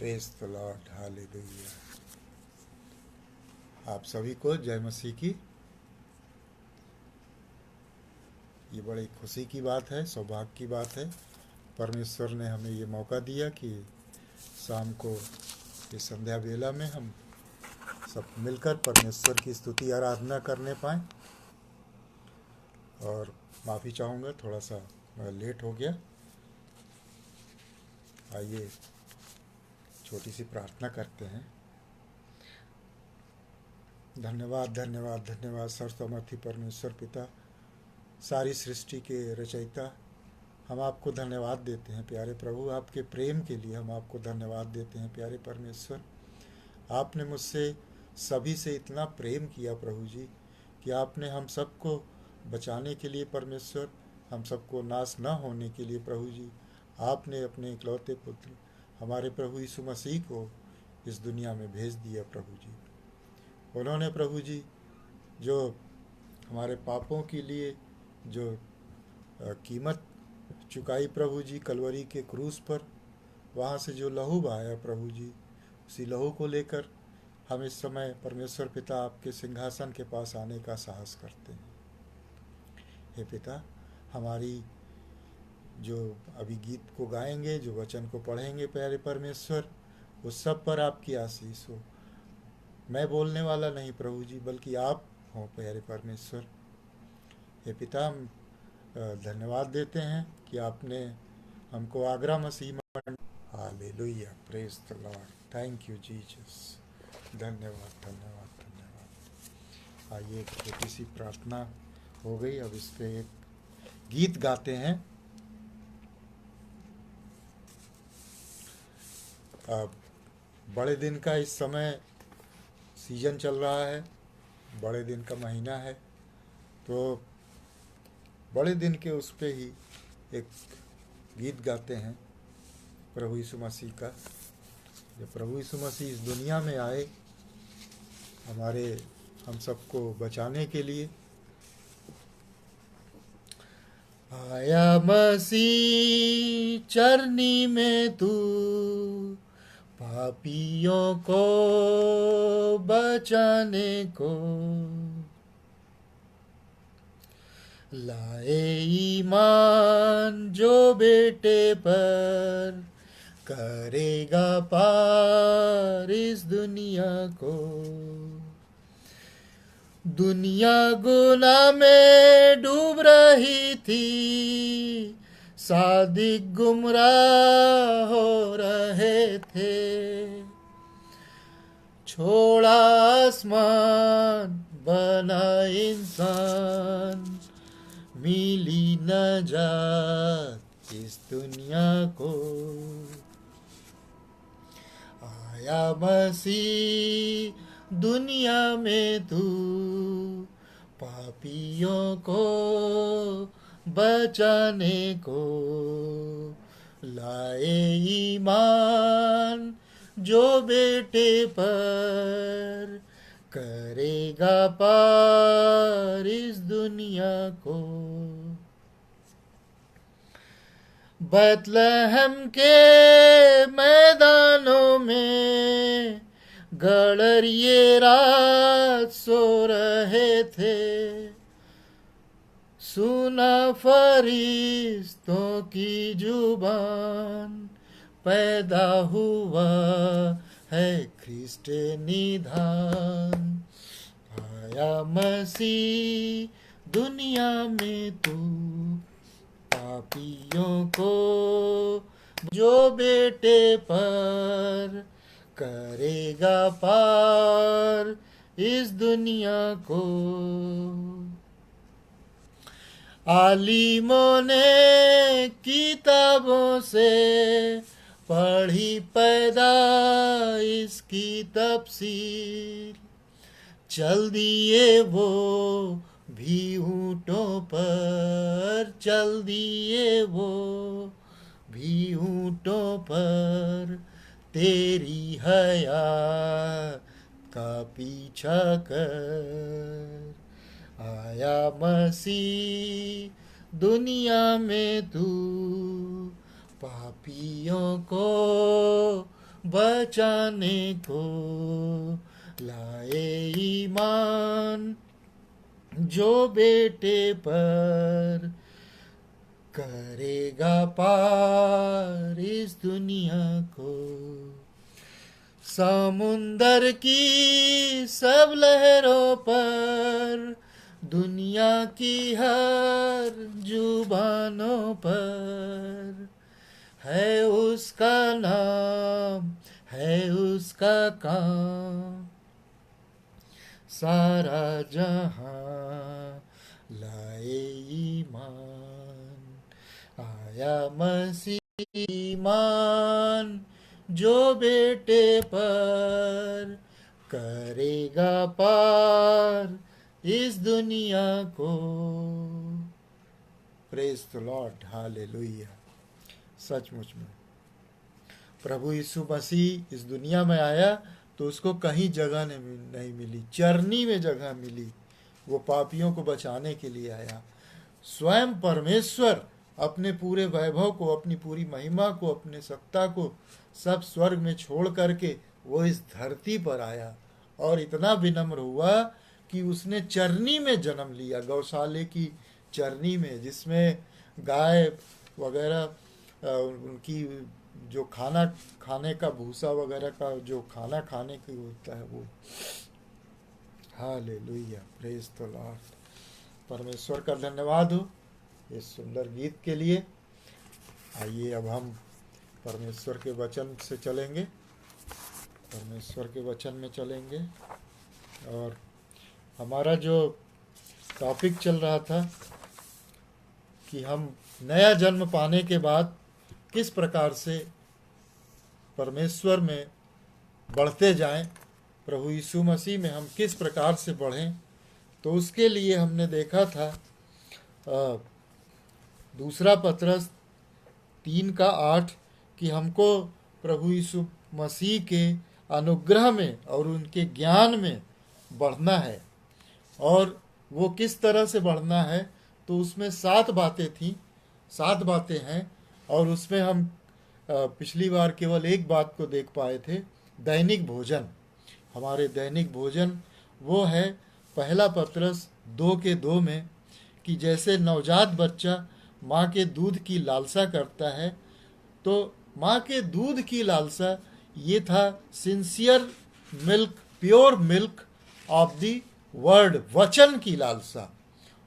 Praise the Lord, hallelujah. आप सभी को जय मसीह की। ये बड़ी खुशी की बात है, सौभाग्य की बात है। परमेश्वर ने हमें ये मौका दिया कि शाम को इस संध्या बेला में हम सब मिलकर परमेश्वर की स्तुति आराधना करने पाएँ। और माफ़ी चाहूँगा, थोड़ा सा लेट हो गया। आइए छोटी सी प्रार्थना करते हैं। धन्यवाद धन्यवाद धन्यवाद सर्वसमर्थी परमेश्वर पिता, सारी सृष्टि के रचयिता, हम आपको धन्यवाद देते हैं प्यारे प्रभु। आपके प्रेम के लिए हम आपको धन्यवाद देते हैं प्यारे परमेश्वर। आपने मुझसे सभी से इतना प्रेम किया प्रभु जी कि आपने हम सबको बचाने के लिए परमेश्वर, हम सबको नाश न होने के लिए प्रभु जी, आपने अपने इकलौते पुत्र हमारे प्रभु यीशु मसीह को इस दुनिया में भेज दिया प्रभु जी। उन्होंने प्रभु जी जो हमारे पापों के लिए जो कीमत चुकाई प्रभु जी कलवरी के क्रूस पर, वहाँ से जो लहू बहाया प्रभु जी, उसी लहू को लेकर हम इस समय परमेश्वर पिता आपके सिंहासन के पास आने का साहस करते हैं। हे पिता, हमारी जो अभी गीत को गाएंगे, जो वचन को पढ़ेंगे प्यारे परमेश्वर, उस सब पर आपकी आशीष हो। मैं बोलने वाला नहीं प्रभु जी, बल्कि आप हो प्यारे परमेश्वर। हे पिता, हम धन्यवाद देते हैं कि आपने हमको आगरा मसीह में। Hallelujah, praise the Lord, thank you Jesus. धन्यवाद धन्यवाद धन्यवाद। आइए एक छोटी सी प्रार्थना हो गई, अब इस पे एक गीत गाते हैं। अब बड़े दिन का इस समय सीजन चल रहा है, बड़े दिन का महीना है, तो बड़े दिन के उस पे ही एक गीत गाते हैं प्रभु यीशु मसीह का। जब प्रभु यीशु मसीह इस दुनिया में आए हम सबको बचाने के लिए, आया मसीह चरनी में तू, पापियों को बचाने को, लाए ईमान जो बेटे पर, करेगा पार इस दुनिया को। दुनिया गुनाह में डूब रही थी, सादिक गुमराह हो रहे थे, छोड़ा आसमान बना इंसान, मिली नजात इस दुनिया को। आया मसीह दुनिया में तू, पापियों को बचाने को, लाए ईमान जो बेटे पर, करेगा पार इस दुनिया को। बैतलहम के मैदानों में गड़रिये रात सो रहे थे, सुना फरिश्तों की जुबान, पैदा हुआ है ख्रिस्ट निधान। आया मसीह दुनिया में तू, पापियों को जो बेटे पर, करेगा पार इस दुनिया को। आलिमों ने किताबों से पढ़ी पैदाइश की तफसीर, चल दिए वो भी ऊँटों पर, चल दिए वो भी ऊँटों पर, तेरी हयात का पीछा कर। आया मसीह दुनिया में तू, पापियों को बचाने को लाए ईमान, जो बेटे पर करेगा पार इस दुनिया को। समुंदर की सब लहरों पर, दुनिया की हर जुबानों पर है उसका नाम, है उसका काम, सारा जहां लाए ईमान। आया मसीह ईमान, जो बेटे पर करेगा पार इस दुनिया को। Praise the Lord, hallelujah. सचमुच में प्रभु यीशु मसीह इस दुनिया में आया तो उसको कहीं जगह नहीं मिली, चरनी में जगह मिली। वो पापियों को बचाने के लिए आया। स्वयं परमेश्वर अपने पूरे वैभव को, अपनी पूरी महिमा को, अपने सत्ता को सब स्वर्ग में छोड़ करके वो इस धरती पर आया और इतना विनम्र हुआ कि उसने चरनी में जन्म लिया, गौशाले की चरनी में, जिसमें गाय वगैरह उनकी जो खाना खाने का भूसा वगैरह का जो खाना खाने की होता है वो। Hallelujah, praise the Lord. परमेश्वर का धन्यवाद हो इस सुंदर गीत के लिए। आइए अब हम परमेश्वर के वचन से चलेंगे, परमेश्वर के वचन में चलेंगे। और हमारा जो टॉपिक चल रहा था कि हम नया जन्म पाने के बाद किस प्रकार से परमेश्वर में बढ़ते जाएं, प्रभु यीशु मसीह में हम किस प्रकार से बढ़ें, तो उसके लिए हमने देखा था दूसरा पत्रस 3:8 कि हमको प्रभु यीशु मसीह के अनुग्रह में और उनके ज्ञान में बढ़ना है। और वो किस तरह से बढ़ना है, तो उसमें 7 बातें थीं, 7 बातें हैं। और उसमें हम पिछली बार केवल एक बात को देख पाए थे, दैनिक भोजन। हमारे दैनिक भोजन वो है पहला पत्रस 2:2 में कि जैसे नवजात बच्चा माँ के दूध की लालसा करता है, तो माँ के दूध की लालसा ये था sincere milk, pure milk of the word, वचन की लालसा,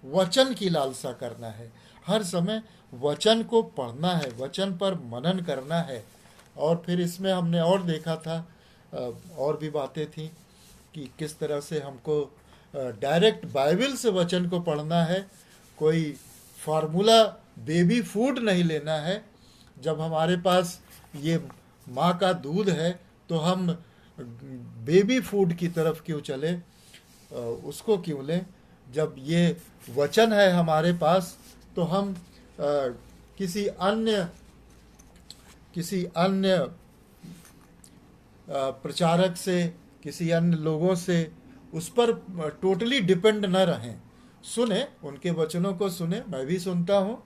वचन की लालसा करना है। हर समय वचन को पढ़ना है, वचन पर मनन करना है। और फिर इसमें हमने और देखा था, और भी बातें थी कि किस तरह से हमको डायरेक्ट बाइबल से वचन को पढ़ना है, कोई फार्मूला बेबी फूड नहीं लेना है। जब हमारे पास ये माँ का दूध है तो हम बेबी फूड की तरफ क्यों चले, उसको क्यों लें। जब ये वचन है हमारे पास तो हम किसी अन्य प्रचारक से, किसी अन्य लोगों से उस पर टोटली डिपेंड न रहें। सुने, उनके वचनों को सुने, मैं भी सुनता हूँ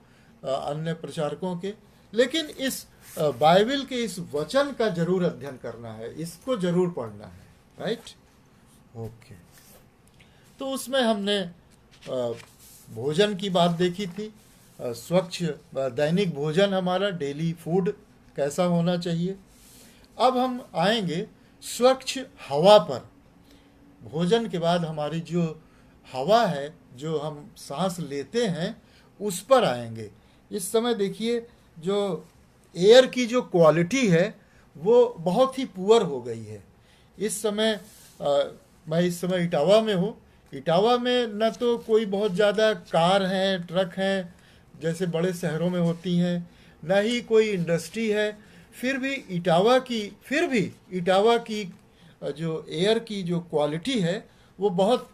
अन्य प्रचारकों के, लेकिन इस बाइबल के इस वचन का जरूर अध्ययन करना है, इसको जरूर पढ़ना है। Right, okay. तो उसमें हमने भोजन की बात देखी थी, स्वच्छ दैनिक भोजन, हमारा डेली फूड कैसा होना चाहिए। अब हम आएंगे स्वच्छ हवा पर। भोजन के बाद हमारी जो हवा है, जो हम सांस लेते हैं, उस पर आएंगे। इस समय देखिए जो एयर की जो क्वालिटी है वो बहुत ही पुअर हो गई है। इस समय मैं इस समय इटावा में हूँ। इटावा में न तो कोई बहुत ज़्यादा कार हैं, ट्रक हैं जैसे बड़े शहरों में होती हैं, न ही कोई इंडस्ट्री है। फिर भी इटावा की जो एयर की जो क्वालिटी है वो बहुत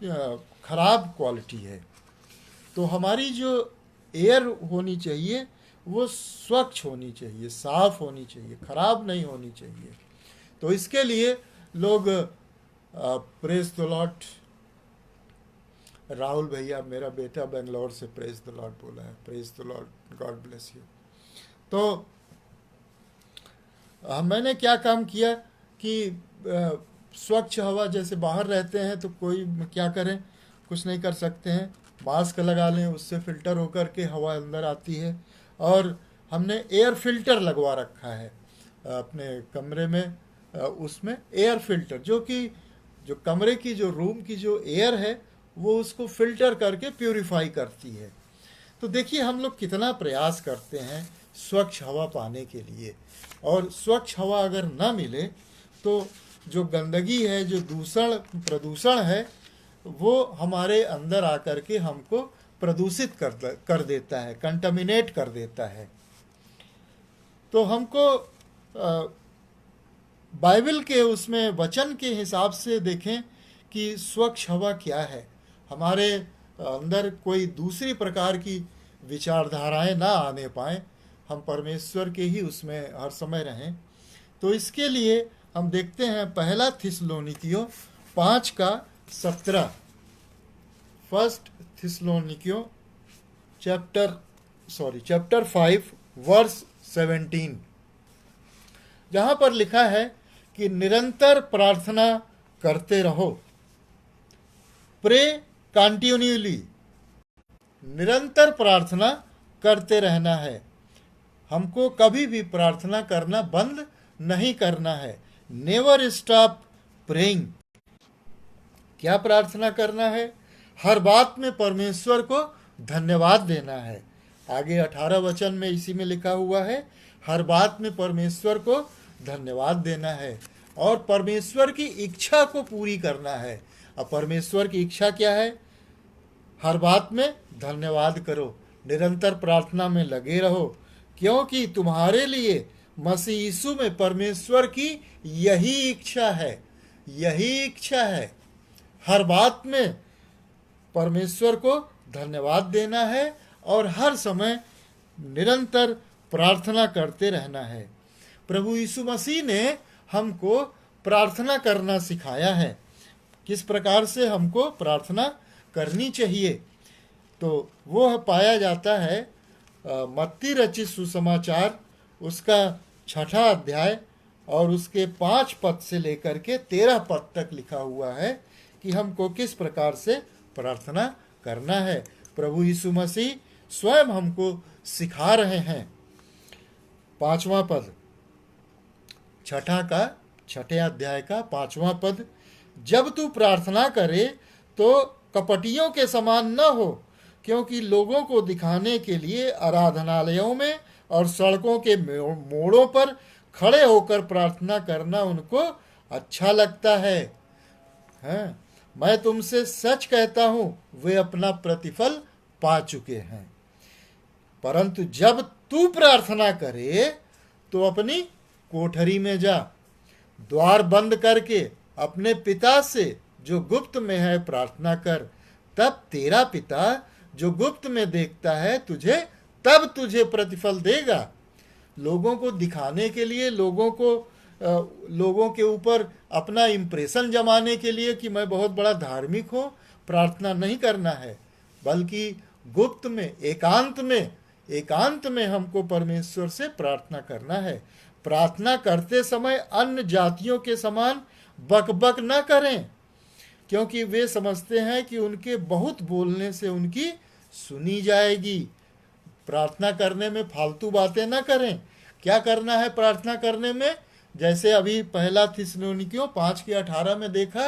ख़राब क्वालिटी है। तो हमारी जो एयर होनी चाहिए वो स्वच्छ होनी चाहिए, साफ होनी चाहिए, ख़राब नहीं होनी चाहिए। तो इसके लिए लोग प्रेज द लॉर्ड, राहुल भैया, मेरा बेटा बेंगलोर से प्रेज द लॉर्ड बोला है, praise the Lord, God bless you. तो मैंने क्या काम किया कि स्वच्छ हवा, जैसे बाहर रहते हैं तो कोई क्या करें, कुछ नहीं कर सकते हैं, मास्क लगा लें, उससे फिल्टर होकर के हवा अंदर आती है। और हमने एयर फिल्टर लगवा रखा है अपने कमरे में, उसमें एयर फिल्टर, जो कि जो कमरे की, जो रूम की जो एयर है वो उसको फिल्टर करके प्यूरिफाई करती है। तो देखिए हम लोग कितना प्रयास करते हैं स्वच्छ हवा पाने के लिए, और स्वच्छ हवा अगर ना मिले तो जो गंदगी है, जो प्रदूषण है, वो हमारे अंदर आकर के हमको प्रदूषित कर देता है, कंटामिनेट कर देता है। तो हमको बाइबल के उसमें वचन के हिसाब से देखें कि स्वच्छ हवा क्या है, हमारे अंदर कोई दूसरी प्रकार की विचारधाराएं ना आने पाए, हम परमेश्वर के ही उसमें हर समय रहें। तो इसके लिए हम देखते हैं पहला थिस्सलुनीकियों 5:17, फर्स्ट थिस्सलुनीकियों चैप्टर 5 वर्स 17, जहाँ पर लिखा है कि निरंतर प्रार्थना करते रहो, प्रे कंटिन्यूली, निरंतर प्रार्थना करते रहना है, हमको कभी भी प्रार्थना करना बंद नहीं करना है। Never stop praying. क्या प्रार्थना करना है? हर बात में परमेश्वर को धन्यवाद देना है। आगे 18 वचन में इसी में लिखा हुआ है, हर बात में परमेश्वर को धन्यवाद देना है और परमेश्वर की इच्छा को पूरी करना है। अब परमेश्वर की इच्छा क्या है? हर बात में धन्यवाद करो, निरंतर प्रार्थना में लगे रहो, क्योंकि तुम्हारे लिए मसीह यीशु में परमेश्वर की यही इच्छा है, यही इच्छा है। हर बात में परमेश्वर को धन्यवाद देना है और हर समय निरंतर प्रार्थना करते रहना है। प्रभु यीशु मसीह ने हमको प्रार्थना करना सिखाया है, किस प्रकार से हमको प्रार्थना करनी चाहिए। तो वो पाया जाता है मत्ती रचित सुसमाचार उसका 6 अध्याय और उसके 5 पद से लेकर के 13 पद तक लिखा हुआ है कि हमको किस प्रकार से प्रार्थना करना है। प्रभु यीशु मसीह स्वयं हमको सिखा रहे हैं। 5वां पद, 6 अध्याय का 5वां पद, जब तू प्रार्थना करे तो कपटियों के समान न हो, क्योंकि लोगों को दिखाने के लिए आराधनालयों में और सड़कों के मोड़ों पर खड़े होकर प्रार्थना करना उनको अच्छा लगता है। मैं तुमसे सच कहता हूं, वे अपना प्रतिफल पा चुके हैं। परंतु जब तू प्रार्थना करे तो अपनी कोठरी में जा, द्वार बंद करके अपने पिता से जो गुप्त में है प्रार्थना कर, तब तेरा पिता जो गुप्त में देखता है तब तुझे प्रतिफल देगा। लोगों को दिखाने के लिए, लोगों के ऊपर अपना इंप्रेशन जमाने के लिए कि मैं बहुत बड़ा धार्मिक हूँ, प्रार्थना नहीं करना है, बल्कि गुप्त में, एकांत में हमको परमेश्वर से प्रार्थना करना है। प्रार्थना करते समय अन्य जातियों के समान बकबक न करें, क्योंकि वे समझते हैं कि उनके बहुत बोलने से उनकी सुनी जाएगी। प्रार्थना करने में फालतू बातें ना करें। क्या करना है प्रार्थना करने में? जैसे अभी पहला थिस्सलुनीकियों 5:18 में देखा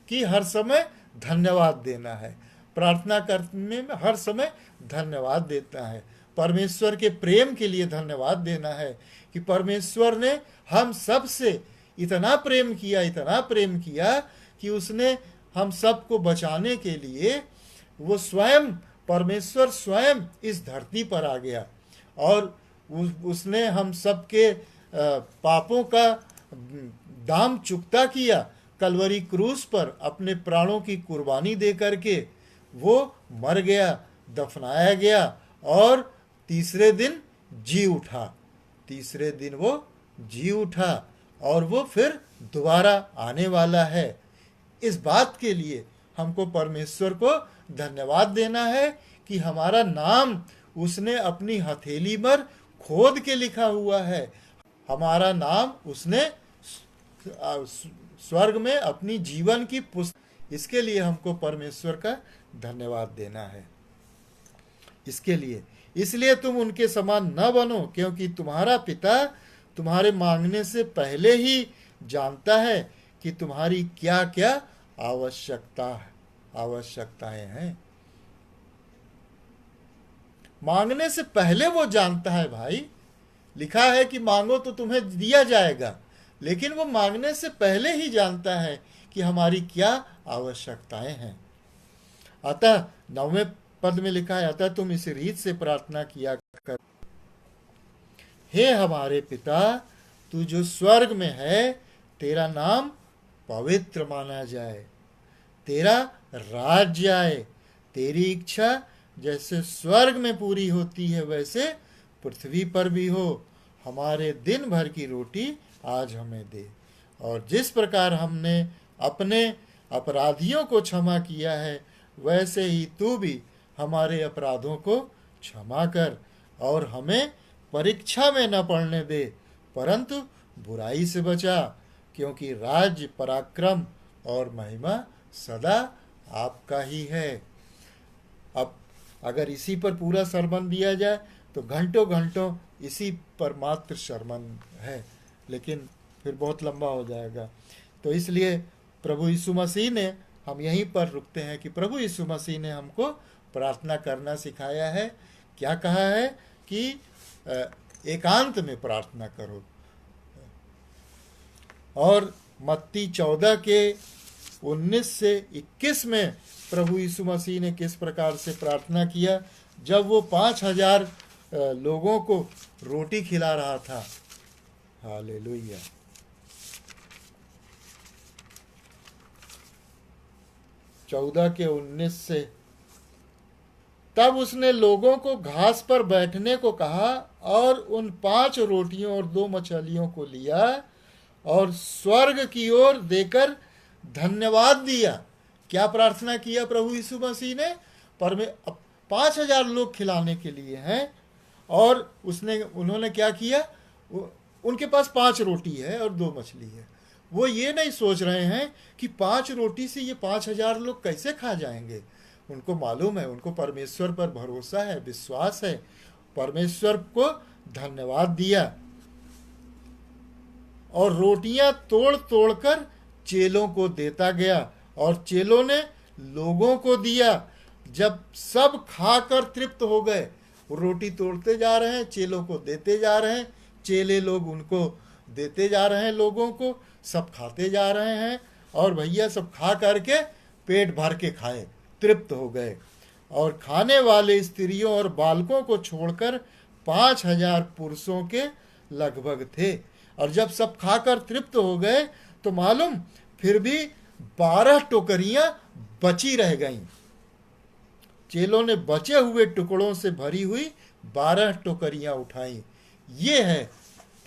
कि हर समय धन्यवाद देना है। प्रार्थना करने में हर समय धन्यवाद देता है, परमेश्वर के प्रेम के लिए धन्यवाद देना है कि परमेश्वर ने हम सब से इतना प्रेम किया कि उसने हम सबको बचाने के लिए वो परमेश्वर स्वयं इस धरती पर आ गया और उसने हम सबके पापों का दाम चुकता किया। कलवरी क्रूस पर अपने प्राणों की कुर्बानी दे करके वो मर गया, दफनाया गया और तीसरे दिन वो जी उठा और वो फिर दोबारा आने वाला है। इस बात के लिए हमको परमेश्वर को धन्यवाद देना है कि हमारा नाम उसने अपनी हथेली पर खोद के लिखा हुआ है। हमारा नाम उसने स्वर्ग में अपनी जीवन की पुस्तक, इसके लिए हमको परमेश्वर का धन्यवाद देना है। इसके लिए, इसलिए तुम उनके समान न बनो, क्योंकि तुम्हारा पिता तुम्हारे मांगने से पहले ही जानता है कि तुम्हारी क्या क्या आवश्यकताएं हैं। मांगने से पहले वो जानता है भाई। लिखा है कि मांगो तो तुम्हें दिया जाएगा, लेकिन वो मांगने से पहले ही जानता है कि हमारी क्या आवश्यकताएं हैं। अतः 9वें पद में लिखा है, अतः तुम इस रीत से प्रार्थना किया कर, हे हमारे पिता, तू जो स्वर्ग में है, तेरा नाम पवित्र माना जाए, तेरा राज्य आए, तेरी इच्छा जैसे स्वर्ग में पूरी होती है वैसे पृथ्वी पर भी हो। हमारे दिन भर की रोटी आज हमें दे, और जिस प्रकार हमने अपने अपराधियों को क्षमा किया है, वैसे ही तू भी हमारे अपराधों को क्षमा कर, और हमें परीक्षा में न पड़ने दे, परंतु बुराई से बचा, क्योंकि राज्य, पराक्रम और महिमा सदा आपका ही है। अब अगर इसी पर पूरा सरमन दिया जाए तो घंटों घंटों इसी पर मात्र सरमन है, लेकिन फिर बहुत लंबा हो जाएगा। तो इसलिए प्रभु यीशु मसीह ने, हम यहीं पर रुकते हैं कि प्रभु यीशु मसीह ने हमको प्रार्थना करना सिखाया है। क्या कहा है कि एकांत में प्रार्थना करो। और मत्ती 14 के 19 से 21 में प्रभु यीशु मसीह ने किस प्रकार से प्रार्थना किया जब वो 5000 लोगों को रोटी खिला रहा था। हालेलुया। चौदह के 19 से, तब उसने लोगों को घास पर बैठने को कहा और उन 5 रोटियों और 2 मछलियों को लिया और स्वर्ग की ओर देकर धन्यवाद दिया। क्या प्रार्थना किया प्रभु यीशु मसीह ने? 5000 लोग खिलाने के लिए हैं, और उन्होंने क्या किया? उनके पास 5 रोटी है और 2 मछली है। वो ये नहीं सोच रहे हैं कि 5 रोटी से ये 5000 लोग कैसे खा जाएंगे। उनको मालूम है, उनको परमेश्वर पर भरोसा है, विश्वास है। परमेश्वर को धन्यवाद दिया और रोटियां तोड़ तोड़ कर चेलों को देता गया, और चेलों ने लोगों को दिया। जब सब खाकर तृप्त हो गए, वो रोटी तोड़ते जा रहे हैं, चेलों को देते जा रहे हैं, चेले लोग उनको देते जा रहे हैं, लोगों को सब खाते जा रहे हैं, और भैया सब खा करके पेट भर के खाए, तृप्त हो गए। और खाने वाले स्त्रियों और बालकों को छोड़कर 5000 पुरुषों के लगभग थे। और जब सब खाकर तृप्त हो गए तो मालूम फिर भी 12 टोकरियां बची रह गईं। चेलों ने बचे हुए टुकड़ों से भरी हुई 12 टोकरियां उठाई। ये है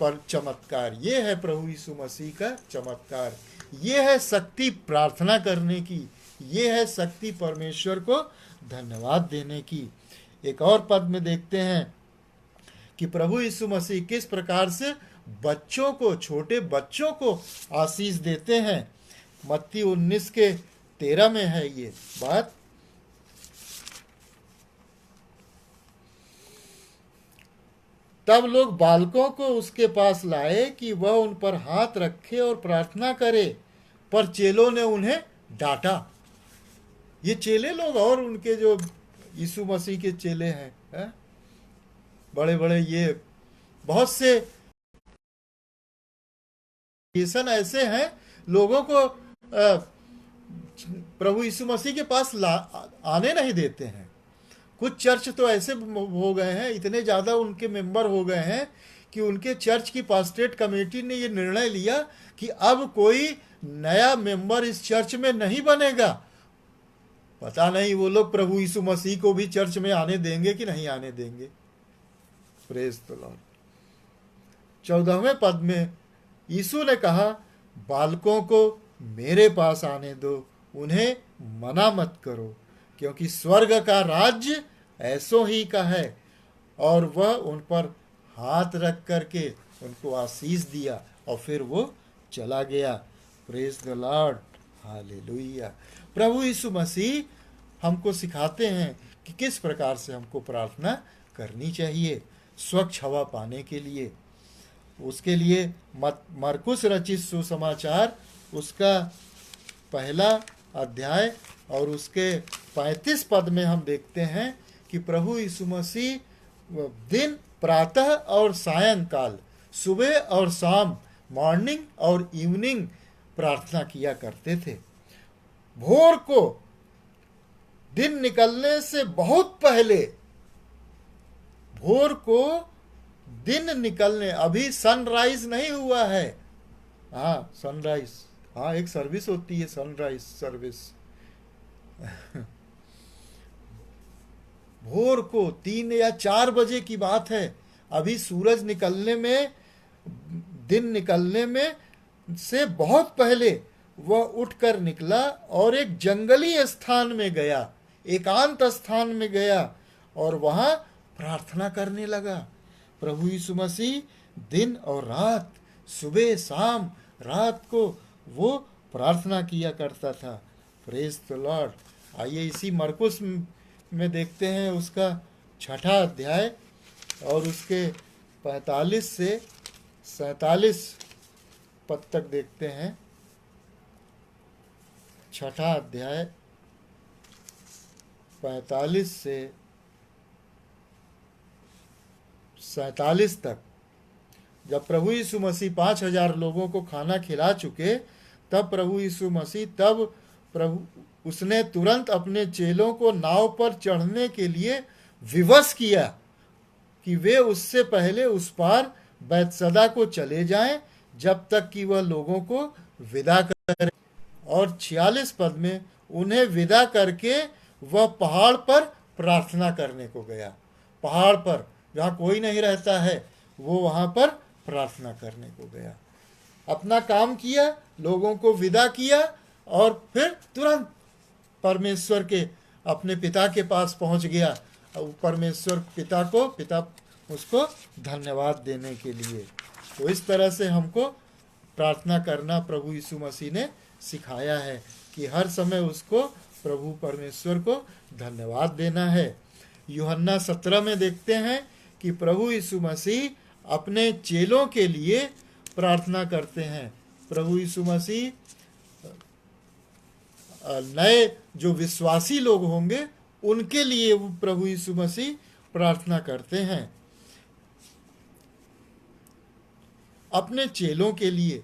पर चमत्कार, ये है प्रभु यीशु मसीह का चमत्कार, ये है शक्ति प्रार्थना करने की, ये है शक्ति परमेश्वर को धन्यवाद देने की। एक और पद में देखते हैं कि प्रभु यीशु मसीह किस प्रकार से बच्चों को, छोटे बच्चों को आशीष देते हैं। मत्ती 19 के 13 में है ये बात। तब लोग बालकों को उसके पास लाए कि वह उन पर हाथ रखे और प्रार्थना करे, पर चेलों ने उन्हें डांटा। ये चेले लोग और उनके जो यीशु मसीह के चेले हैं, बड़े बड़े, ये बहुत से ऐसे हैं, लोगों को प्रभु यीशु मसीह के पास आने नहीं देते हैं। कुछ चर्च तो ऐसे हो गए हैं, इतने ज़्यादा उनके मेंबर हो गए हैं कि उनके चर्च की पास्टरेट कमेटी ने ये निर्णय लिया कि अब कोई नया मेंबर इस चर्च में नहीं बनेगा। पता नहीं वो लोग प्रभु यीशु मसीह को भी चर्च में आने देंगे कि नहीं आने देंगे। Praise the Lord. 14वें पद में यीशु ने कहा, बालकों को मेरे पास आने दो, उन्हें मना मत करो, क्योंकि स्वर्ग का राज्य ऐसों ही का है। और वह उन पर हाथ रख करके उनको आशीष दिया और फिर वो चला गया। Praise the Lord, hallelujah. प्रभु यीशु मसीह हमको सिखाते हैं कि किस प्रकार से हमको प्रार्थना करनी चाहिए स्वच्छ हवा पाने के लिए। उसके लिए मरकुस रचित सुसमाचार उसका पहला अध्याय और उसके 35 पद में हम देखते हैं कि प्रभु यीशु मसीह दिन, प्रातः और सायंकाल, सुबह और शाम, मॉर्निंग और इवनिंग प्रार्थना किया करते थे। भोर को दिन निकलने से बहुत पहले, भोर को दिन निकलने, अभी सनराइज नहीं हुआ है। हाँ, सनराइज, हाँ एक सर्विस होती है सनराइज सर्विस। भोर को 3 या 4 बजे की बात है। अभी सूरज निकलने में, दिन निकलने में से बहुत पहले वह उठकर निकला और एक जंगली स्थान में गया, एकांत स्थान में गया और वहां प्रार्थना करने लगा। प्रभु यीशु मसीह दिन और रात, सुबह शाम रात को वो प्रार्थना किया करता था। Praise the Lord. आइए इसी मरकुस में देखते हैं उसका 6ठा अध्याय और उसके 45 से 47 पद तक देखते हैं। 6ठा अध्याय 45 से 47 तक। जब प्रभु यीशु मसीह 5000 लोगों को खाना खिला चुके, तब उसने तुरंत अपने चेलों को नाव पर चढ़ने के लिए विवश किया कि वे उससे पहले उस पार बैतसदा को चले जाएं, जब तक कि वह लोगों को विदा करे। और 46 पद में उन्हें विदा करके वह पहाड़ पर प्रार्थना करने को गया। पहाड़ पर जहाँ कोई नहीं रहता है, वो वहाँ पर प्रार्थना करने को गया। अपना काम किया, लोगों को विदा किया और फिर तुरंत परमेश्वर के अपने पिता के पास पहुंच गया। परमेश्वर पिता उसको धन्यवाद देने के लिए। तो इस तरह से हमको प्रार्थना करना प्रभु यीशु मसीह ने सिखाया है कि हर समय उसको, प्रभु परमेश्वर को धन्यवाद देना है। यूहन्ना 17 में देखते हैं कि प्रभु यीशु मसीह अपने चेलों के लिए प्रार्थना करते हैं। प्रभु यीशु मसीह नए जो विश्वासी लोग होंगे उनके लिए प्रभु यीशु मसीह प्रार्थना करते हैं। अपने चेलों के लिए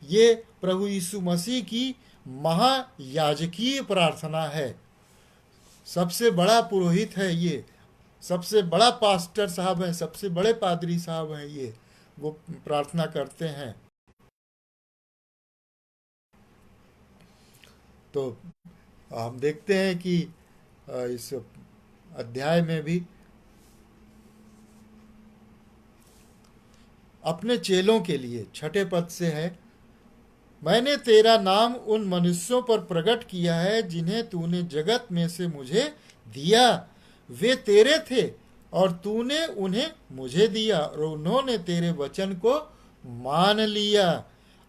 ये प्रभु यीशु मसीह की महायाजकीय प्रार्थना है। सबसे बड़ा पुरोहित है ये, सबसे बड़ा पास्टर साहब है, सबसे बड़े पादरी साहब हैं, ये वो प्रार्थना करते हैं। तो हम देखते हैं कि इस अध्याय में भी अपने चेलों के लिए 6ठे पद से है, मैंने तेरा नाम उन मनुष्यों पर प्रकट किया है जिन्हें तूने जगत में से मुझे दिया। वे तेरे थे और तूने उन्हें मुझे दिया और उन्होंने तेरे वचन को मान लिया।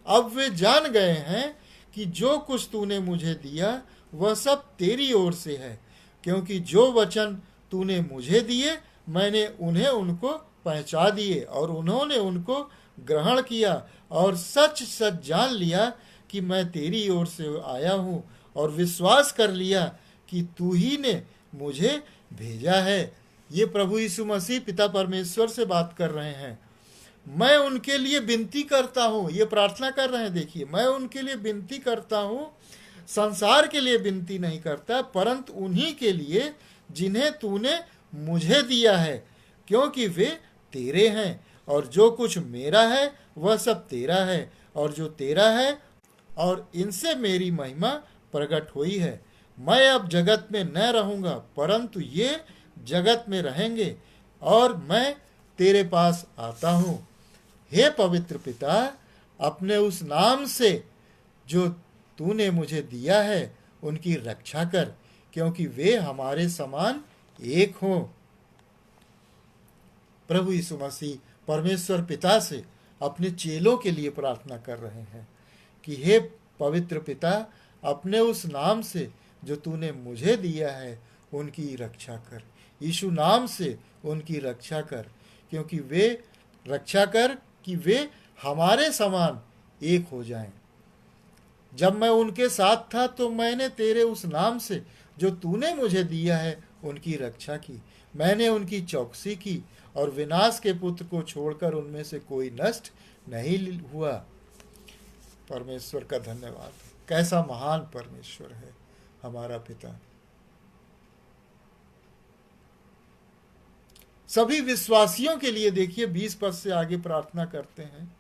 अब वे जान गए हैं कि जो कुछ तूने मुझे दिया वह सब तेरी ओर से है, क्योंकि जो वचन तूने मुझे दिए मैंने उन्हें उनको पहुंचा दिए और उन्होंने उनको ग्रहण किया और सच सच जान लिया कि मैं तेरी ओर से आया हूँ और विश्वास कर लिया कि तू ही ने मुझे भेजा है। ये प्रभु यीशु मसीह पिता परमेश्वर से बात कर रहे हैं। मैं उनके लिए विनती करता हूँ, ये प्रार्थना कर रहे हैं। देखिए, मैं उनके लिए विनती करता हूँ, संसार के लिए विनती नहीं करता, परंतु उन्हीं के लिए जिन्हें तूने मुझे दिया है, क्योंकि वे तेरे हैं और जो कुछ मेरा है वह सब तेरा है और जो तेरा है और इनसे मेरी महिमा प्रकट हुई है। मैं अब जगत में न रहूंगा, परंतु ये जगत में रहेंगे और मैं तेरे पास आता हूँ। हे पवित्र पिता, अपने उस नाम से जो तूने मुझे दिया है उनकी रक्षा कर, क्योंकि वे हमारे समान एक हों। प्रभु यीशु मसीह परमेश्वर पिता से अपने चेलों के लिए प्रार्थना कर रहे हैं कि हे पवित्र पिता, अपने उस नाम से जो तूने मुझे दिया है उनकी रक्षा कर। यीशु नाम से उनकी रक्षा कर, क्योंकि वे रक्षा कर कि वे हमारे समान एक हो जाएं। जब मैं उनके साथ था तो मैंने तेरे उस नाम से जो तूने मुझे दिया है उनकी रक्षा की। मैंने उनकी चौकसी की और विनाश के पुत्र को छोड़कर उनमें से कोई नष्ट नहीं हुआ। परमेश्वर का धन्यवाद। कैसा महान परमेश्वर है हमारा पिता। सभी विश्वासियों के लिए देखिए 20 पद से आगे प्रार्थना करते हैं।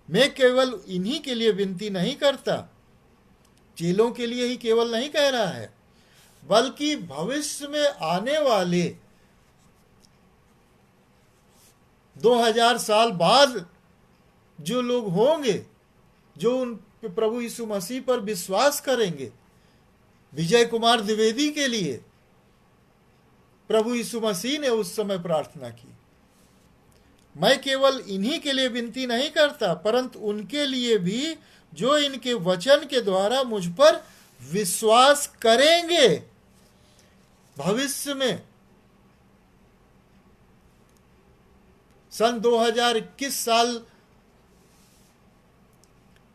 मैं केवल इन्हीं के लिए विनती नहीं करता, चेलों के लिए ही केवल नहीं कह रहा है, बल्कि भविष्य में आने वाले 2000 साल बाद जो लोग होंगे, जो उन प्रभु यीशु मसीह पर विश्वास करेंगे, विजय कुमार द्विवेदी के लिए प्रभु यीशु मसीह ने उस समय प्रार्थना की। मैं केवल इन्हीं के लिए विनती नहीं करता, परंतु उनके लिए भी जो इनके वचन के द्वारा मुझ पर विश्वास करेंगे। भविष्य में सन 2021 साल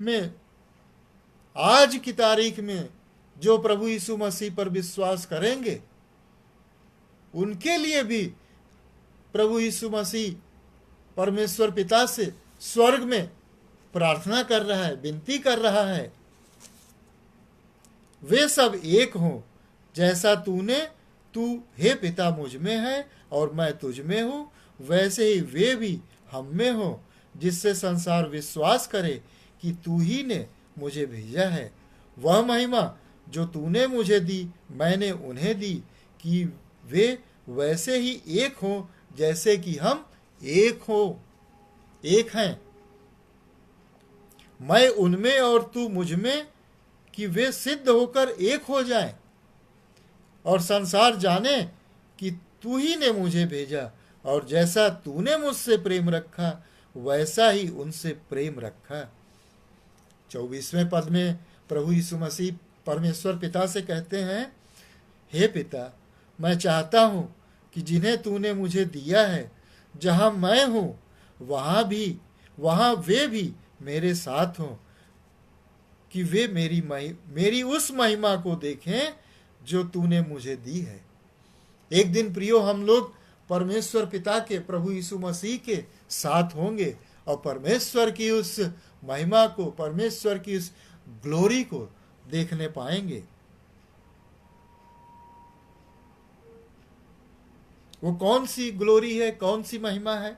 में आज की तारीख में जो प्रभु यीशु मसीह पर विश्वास करेंगे, उनके लिए भी प्रभु यीशु मसीह परमेश्वर पिता से स्वर्ग में प्रार्थना कर रहा है, विनती कर रहा है। वे सब एक हों, जैसा तू हे पिता मुझ में है और मैं तुझ में हूं, वैसे ही वे भी हम में हो, जिससे संसार विश्वास करे कि तू ही ने मुझे भेजा है। वह महिमा जो तूने मुझे दी मैंने उन्हें दी, कि वे वैसे ही एक हों जैसे कि हम एक हैं। मैं उनमें और तू मुझ में, कि वे सिद्ध होकर एक हो जाएं, और संसार जाने कि तू ही ने मुझे भेजा, और जैसा तूने मुझसे प्रेम रखा वैसा ही उनसे प्रेम रखा। 24वें पद में प्रभु यीशु मसीह परमेश्वर पिता से कहते हैं, हे पिता, मैं चाहता हूं कि जिन्हें तूने मुझे दिया है, जहां मैं हूं वहां वे भी मेरे साथ हों, कि वे मेरी उस महिमा को देखें जो तूने मुझे दी है। एक दिन प्रियो, हम लोग परमेश्वर पिता के, प्रभु यीशु मसीह के साथ होंगे और परमेश्वर की उस महिमा को, परमेश्वर की उस ग्लोरी को देखने पाएंगे। वो कौन सी ग्लोरी है, कौन सी महिमा है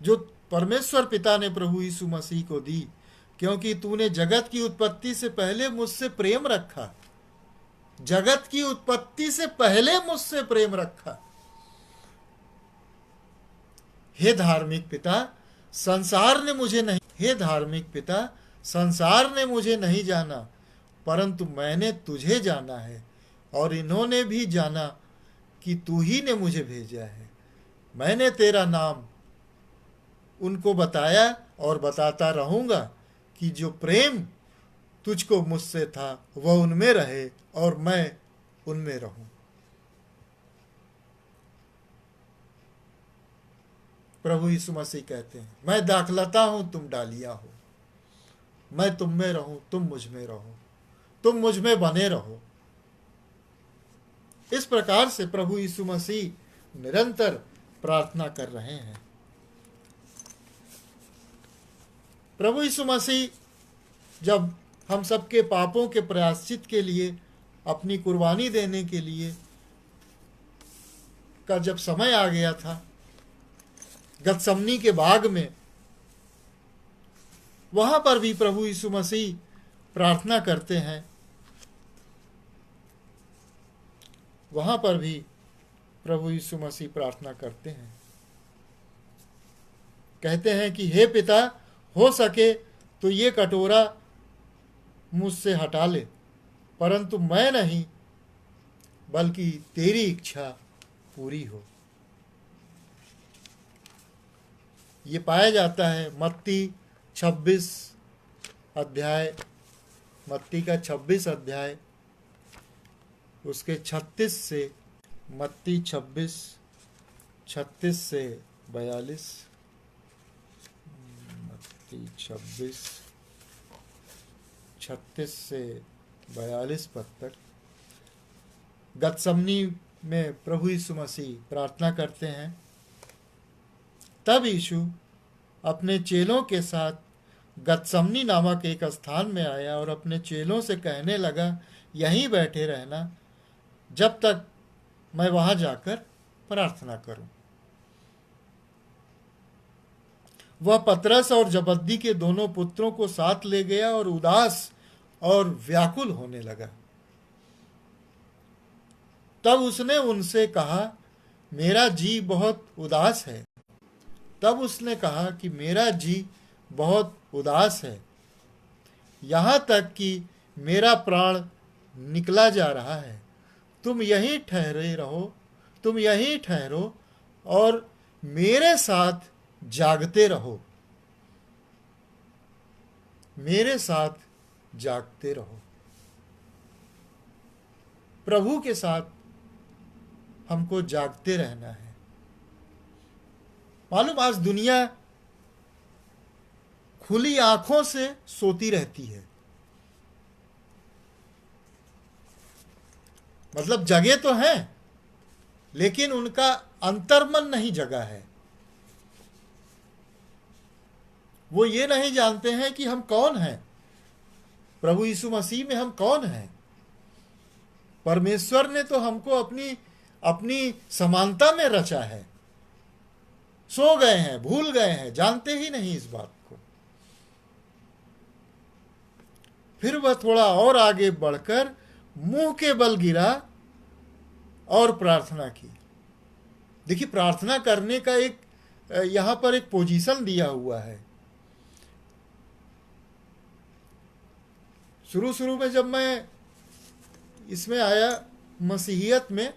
जो परमेश्वर पिता ने प्रभु यीशु मसीह को दी? क्योंकि तूने जगत की उत्पत्ति से पहले मुझसे प्रेम रखा। जगत की उत्पत्ति से पहले मुझसे प्रेम रखा। हे धार्मिक पिता, संसार ने मुझे नहीं जाना, परंतु मैंने तुझे जाना है, और इन्होंने भी जाना कि तू ही ने मुझे भेजा है। मैंने तेरा नाम उनको बताया और बताता रहूंगा, कि जो प्रेम तुझको मुझसे था वह उनमें रहे और मैं उनमें रहूं। प्रभु यीशु मसीह कहते हैं, मैं दाखलता हूं, तुम डालियां हो। मैं तुम में रहूं, तुम मुझ में रहो, तुम मुझ में बने रहो। इस प्रकार से प्रभु यीशु मसीह निरंतर प्रार्थना कर रहे हैं। प्रभु यीशु मसीह जब हम सबके पापों के प्रायश्चित के लिए, अपनी कुर्बानी देने के लिए का जब समय आ गया था, गतसमनी के बाग में, वहां पर भी प्रभु यीशु मसीह प्रार्थना करते हैं। वहां पर भी प्रभु यीशु मसीह प्रार्थना करते हैं, कहते हैं कि हे पिता, हो सके तो ये कटोरा मुझसे हटा ले, परंतु मैं नहीं बल्कि तेरी इच्छा पूरी हो। ये पाया जाता है मत्ती 26 अध्याय, मत्ती का 26 अध्याय उसके 36 से, मत्ती 36 से 42, मत्ती 36 से 42 पद तक। गतसमनी में प्रभु यीशु मसीह प्रार्थना करते हैं। तब यीशु अपने चेलों के साथ गतसमनी नामक एक स्थान में आया और अपने चेलों से कहने लगा, यहीं बैठे रहना जब तक मैं वहां जाकर प्रार्थना करूं। वह पतरस और जबद्दी के दोनों पुत्रों को साथ ले गया और उदास और व्याकुल होने लगा। तब उसने उनसे कहा, मेरा जी बहुत उदास है। तब उसने कहा कि मेरा जी बहुत उदास है, यहाँ तक कि मेरा प्राण निकला जा रहा है। तुम यहीं ठहरो और मेरे साथ जागते रहो, मेरे साथ जागते रहो। प्रभु के साथ हमको जागते रहना है। मालूम, आज दुनिया खुली आंखों से सोती रहती है। मतलब जगे तो हैं, लेकिन उनका अंतर्मन नहीं जगा है। वो ये नहीं जानते हैं कि हम कौन हैं, प्रभु यीशु मसीह में हम कौन हैं। परमेश्वर ने तो हमको अपनी समानता में रचा है। सो गए हैं, भूल गए हैं, जानते ही नहीं इस बात को। फिर वह थोड़ा और आगे बढ़कर मुंह के बल गिरा और प्रार्थना की। देखिए, प्रार्थना करने का एक यहां पर एक पोजीशन दिया हुआ है। शुरू में जब मैं इसमें आया मसीहियत में,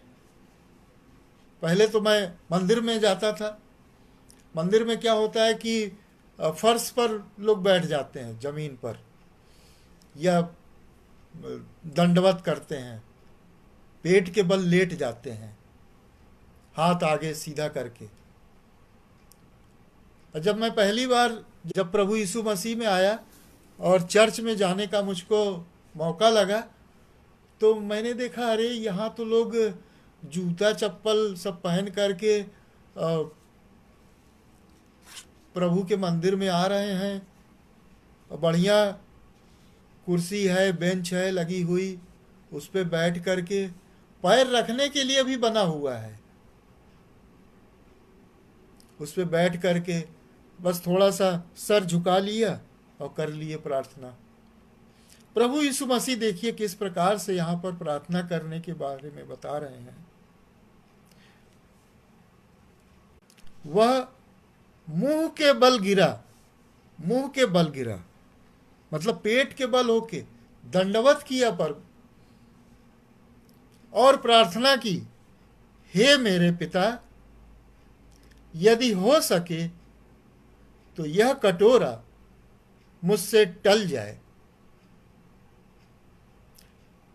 पहले तो मैं मंदिर में जाता था। मंदिर में क्या होता है कि फर्श पर लोग बैठ जाते हैं, जमीन पर, या दंडवत करते हैं, पेट के बल लेट जाते हैं, हाथ आगे सीधा करके। जब मैं पहली बार जब प्रभु यीशु मसीह में आया और चर्च में जाने का मुझको मौका लगा, तो मैंने देखा, अरे यहाँ तो लोग जूता चप्पल सब पहन करके प्रभु के मंदिर में आ रहे हैं। बढ़िया कुर्सी है, बेंच है लगी हुई, उस पे बैठ करके, पैर रखने के लिए भी बना हुआ है, उस पे बैठ करके बस थोड़ा सा सर झुका लिया और कर लिए प्रार्थना। प्रभु यीशु मसीह देखिए किस प्रकार से यहाँ पर प्रार्थना करने के बारे में बता रहे हैं। वह मुंह के बल गिरा, मतलब पेट के बल होके दंडवत किया पर, और प्रार्थना की, हे मेरे पिता, यदि हो सके तो यह कटोरा मुझसे टल जाए,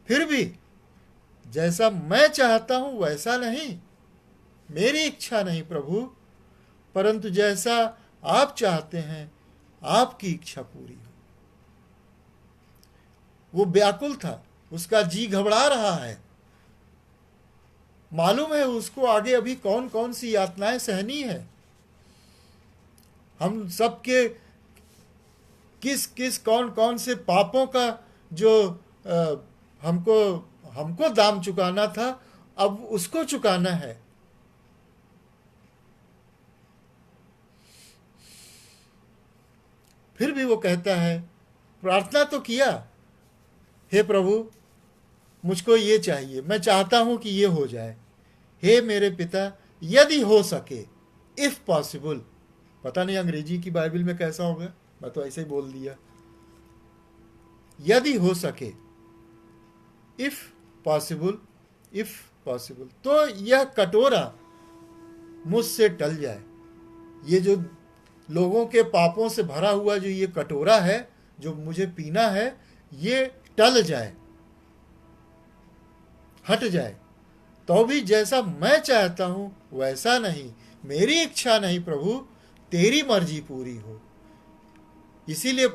फिर भी जैसा मैं चाहता हूं वैसा नहीं, मेरी इच्छा नहीं प्रभु, परंतु जैसा आप चाहते हैं आपकी इच्छा पूरी हो। वो व्याकुल था, उसका जी घबरा रहा है। मालूम है उसको आगे अभी कौन कौन सी यातनाएं सहनी है। हम सबके किस किस कौन कौन से पापों का जो हमको दाम चुकाना था, अब उसको चुकाना है। फिर भी वो कहता है, प्रार्थना तो किया, हे प्रभु मुझको ये चाहिए, मैं चाहता हूं कि ये हो जाए। हे मेरे पिता, यदि हो सके, इफ पॉसिबल। पता नहीं अंग्रेजी की बाइबल में कैसा होगा, मैं तो ऐसे ही बोल दिया, यदि हो सके, इफ पॉसिबल, तो यह कटोरा मुझसे टल जाए। ये जो लोगों के पापों से भरा हुआ जो ये कटोरा है जो मुझे पीना है, ये टल जाए, हट जाए। तो भी जैसा मैं चाहता हूं वैसा नहीं, मेरी इच्छा नहीं प्रभु, तेरी मर्जी पूरी हो। इसीलिए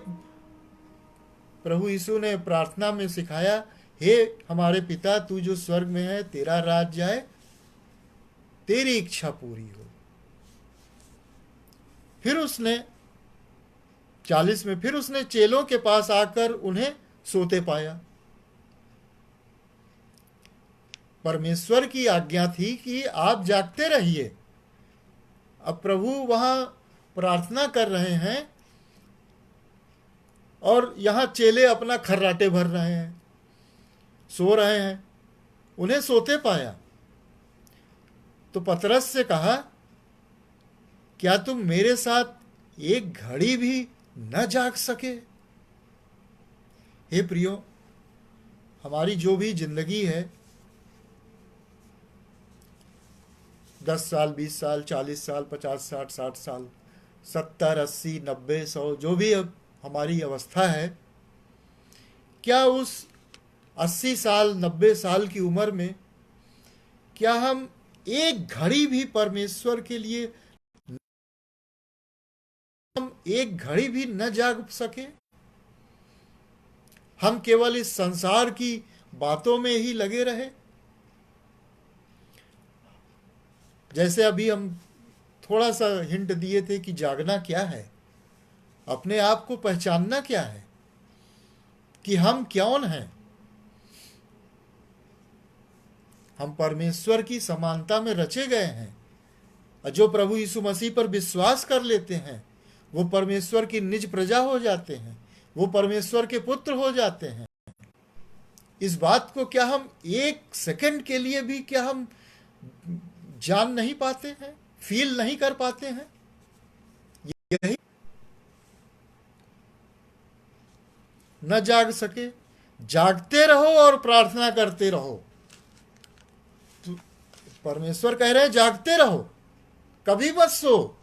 प्रभु यीशु ने प्रार्थना में सिखाया, हे हमारे पिता तू जो स्वर्ग में है, तेरा राज जाए, तेरी इच्छा पूरी हो। फिर उसने 40 में फिर उसने चेलों के पास आकर उन्हें सोते पाया। परमेश्वर की आज्ञा थी कि आप जागते रहिए। अब प्रभु वहां प्रार्थना कर रहे हैं और यहां चेले अपना खर्राटे भर रहे हैं, सो रहे हैं, उन्हें सोते पाया। तो पतरस से कहा, क्या तुम मेरे साथ एक घड़ी भी न जाग सके? हे प्रियो, हमारी जो भी जिंदगी है, 10 साल, 20 साल, 40 साल, 50, 60, 60 साल, 70, 80, 90, 100, जो भी अब हमारी अवस्था है, क्या उस 80 साल, 90 साल की उम्र में क्या हम एक घड़ी भी परमेश्वर के लिए, हम एक घड़ी भी न जाग सके? हम केवल इस संसार की बातों में ही लगे रहे? जैसे अभी हम थोड़ा सा हिंट दिए थे कि जागना क्या है, अपने आप को पहचानना क्या है, कि हम कौन हैं। हम परमेश्वर की समानता में रचे गए हैं, और जो प्रभु यीशु मसीह पर विश्वास कर लेते हैं वो परमेश्वर की निज प्रजा हो जाते हैं, वो परमेश्वर के पुत्र हो जाते हैं। इस बात को क्या हम एक सेकंड के लिए भी क्या हम जान नहीं पाते हैं, फील नहीं कर पाते हैं? यही न जाग सके, जागते रहो और प्रार्थना करते रहो। तो परमेश्वर कह रहे हैं जागते रहो, कभी मत सो।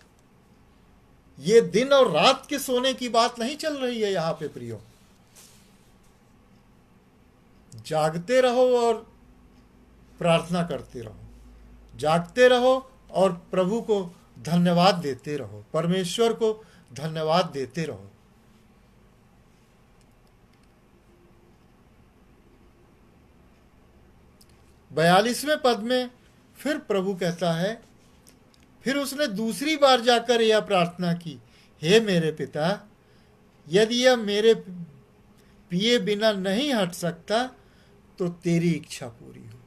ये दिन और रात के सोने की बात नहीं चल रही है यहां पे प्रियो। जागते रहो और प्रार्थना करते रहो, जागते रहो और प्रभु को धन्यवाद देते रहो, परमेश्वर को धन्यवाद देते रहो। बयालीसवें पद में फिर प्रभु कहता है, फिर उसने दूसरी बार जाकर यह प्रार्थना की, हे मेरे पिता, यदि यह मेरे पिए बिना नहीं हट सकता तो तेरी इच्छा पूरी हो।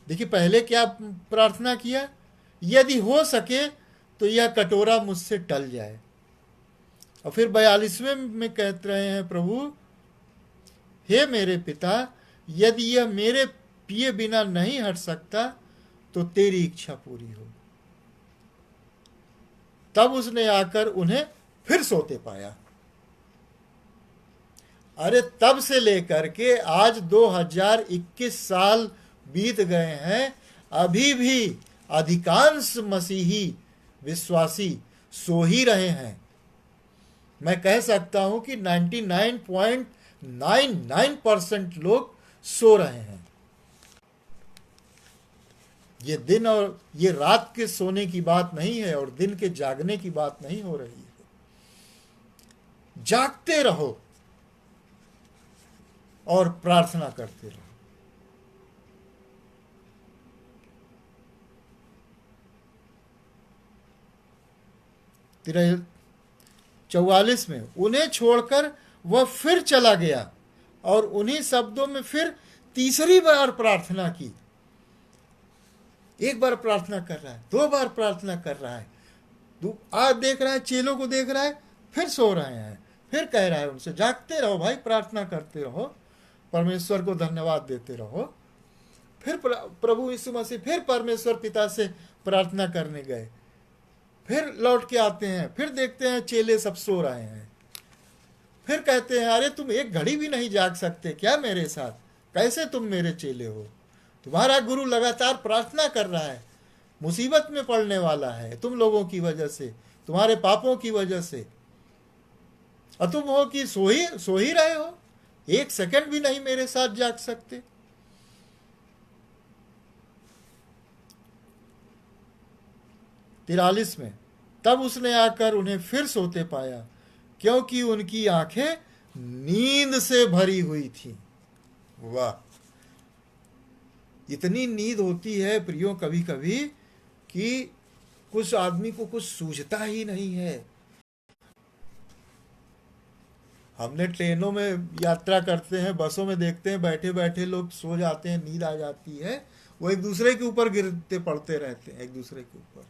देखिए पहले क्या प्रार्थना किया, यदि हो सके तो यह कटोरा मुझसे टल जाए। और फिर 42वें में कहते रहे हैं प्रभु, हे मेरे पिता, यदि यह मेरे पिए बिना नहीं हट सकता तो तेरी इच्छा पूरी हो। तब उसने आकर उन्हें फिर सोते पाया। अरे तब से लेकर के आज 2021 साल बीत गए हैं, अभी भी अधिकांश मसीही विश्वासी सो ही रहे हैं। मैं कह सकता हूं कि 99.99% लोग सो रहे हैं। ये दिन और ये रात के सोने की बात नहीं है और दिन के जागने की बात नहीं हो रही है। जागते रहो और प्रार्थना करते रहो। 44 में उन्हें छोड़कर वह फिर चला गया और उन्हीं शब्दों में फिर तीसरी बार प्रार्थना की। एक बार प्रार्थना कर रहा है, 2 बार प्रार्थना कर रहा है, आज देख रहा है, चेलों को देख रहा है, फिर सो रहे हैं, फिर कह रहा है उनसे जागते रहो भाई, प्रार्थना करते रहो, परमेश्वर को धन्यवाद देते रहो। फिर प्रभु यीशु मसीह फिर परमेश्वर पिता से प्रार्थना करने गए, फिर लौट के आते हैं, फिर देखते हैं चेले सब सो रहे हैं, फिर कहते हैं अरे तुम एक घड़ी भी नहीं जाग सकते क्या मेरे साथ? कैसे तुम मेरे चेले हो? तुम्हारा गुरु लगातार प्रार्थना कर रहा है, मुसीबत में पड़ने वाला है तुम लोगों की वजह से, तुम्हारे पापों की वजह से। और तुम हो कि सो ही रहे हो, एक सेकंड भी नहीं मेरे साथ जाग सकते। तिरालीस में, तब उसने आकर उन्हें फिर सोते पाया, क्योंकि उनकी आंखें नींद से भरी हुई थी। वाह, इतनी नींद होती है प्रियो कभी कभी कि कुछ आदमी को कुछ सूझता ही नहीं है। हमने ट्रेनों में यात्रा करते हैं, बसों में देखते हैं, बैठे बैठे लोग सो जाते हैं, नींद आ जाती है, वो एक दूसरे के ऊपर गिरते पड़ते रहते हैं, एक दूसरे के ऊपर।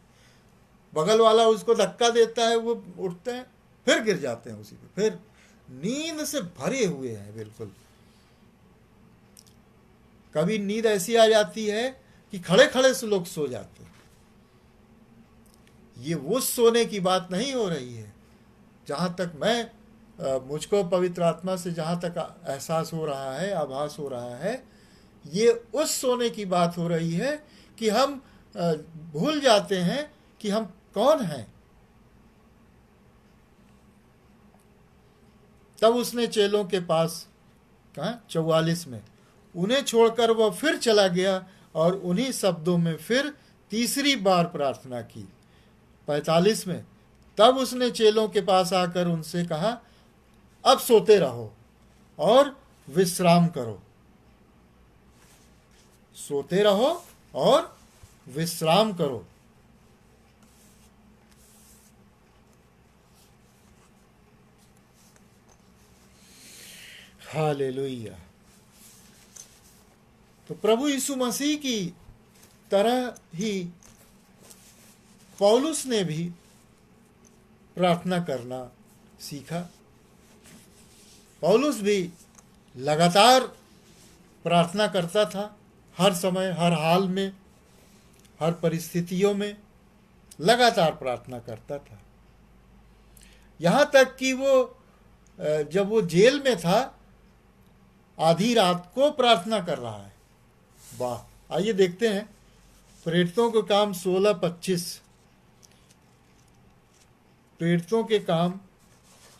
बगल वाला उसको धक्का देता है, वो उठते हैं, फिर गिर जाते हैं उसी पे, फिर नींद से भरे हुए हैं बिल्कुल। कभी नींद ऐसी आ जाती है कि खड़े खड़े से लोग सो जाते हैं। ये वो सोने की बात नहीं हो रही है। जहां तक मुझको पवित्र आत्मा से जहां तक एहसास हो रहा है, आभास हो रहा है, ये उस सोने की बात हो रही है कि हम भूल जाते हैं कि हम कौन हैं। तब उसने चेलों के पास, कहा 44 में, उन्हें छोड़कर वह फिर चला गया और उन्हीं शब्दों में फिर तीसरी बार प्रार्थना की। 45 में, तब उसने चेलों के पास आकर उनसे कहा, अब सोते रहो और विश्राम करो। सोते रहो और विश्राम करो। हालेलुया। तो प्रभु यीशु मसीह की तरह ही पौलुस ने भी प्रार्थना करना सीखा। पौलुस भी लगातार प्रार्थना करता था, हर समय, हर हाल में, हर परिस्थितियों में लगातार प्रार्थना करता था। यहां तक कि वो जब वो जेल में था, आधी रात को प्रार्थना कर रहा है। वाह, आइए देखते हैं प्रेरितों के काम 16:25। प्रेरितों के काम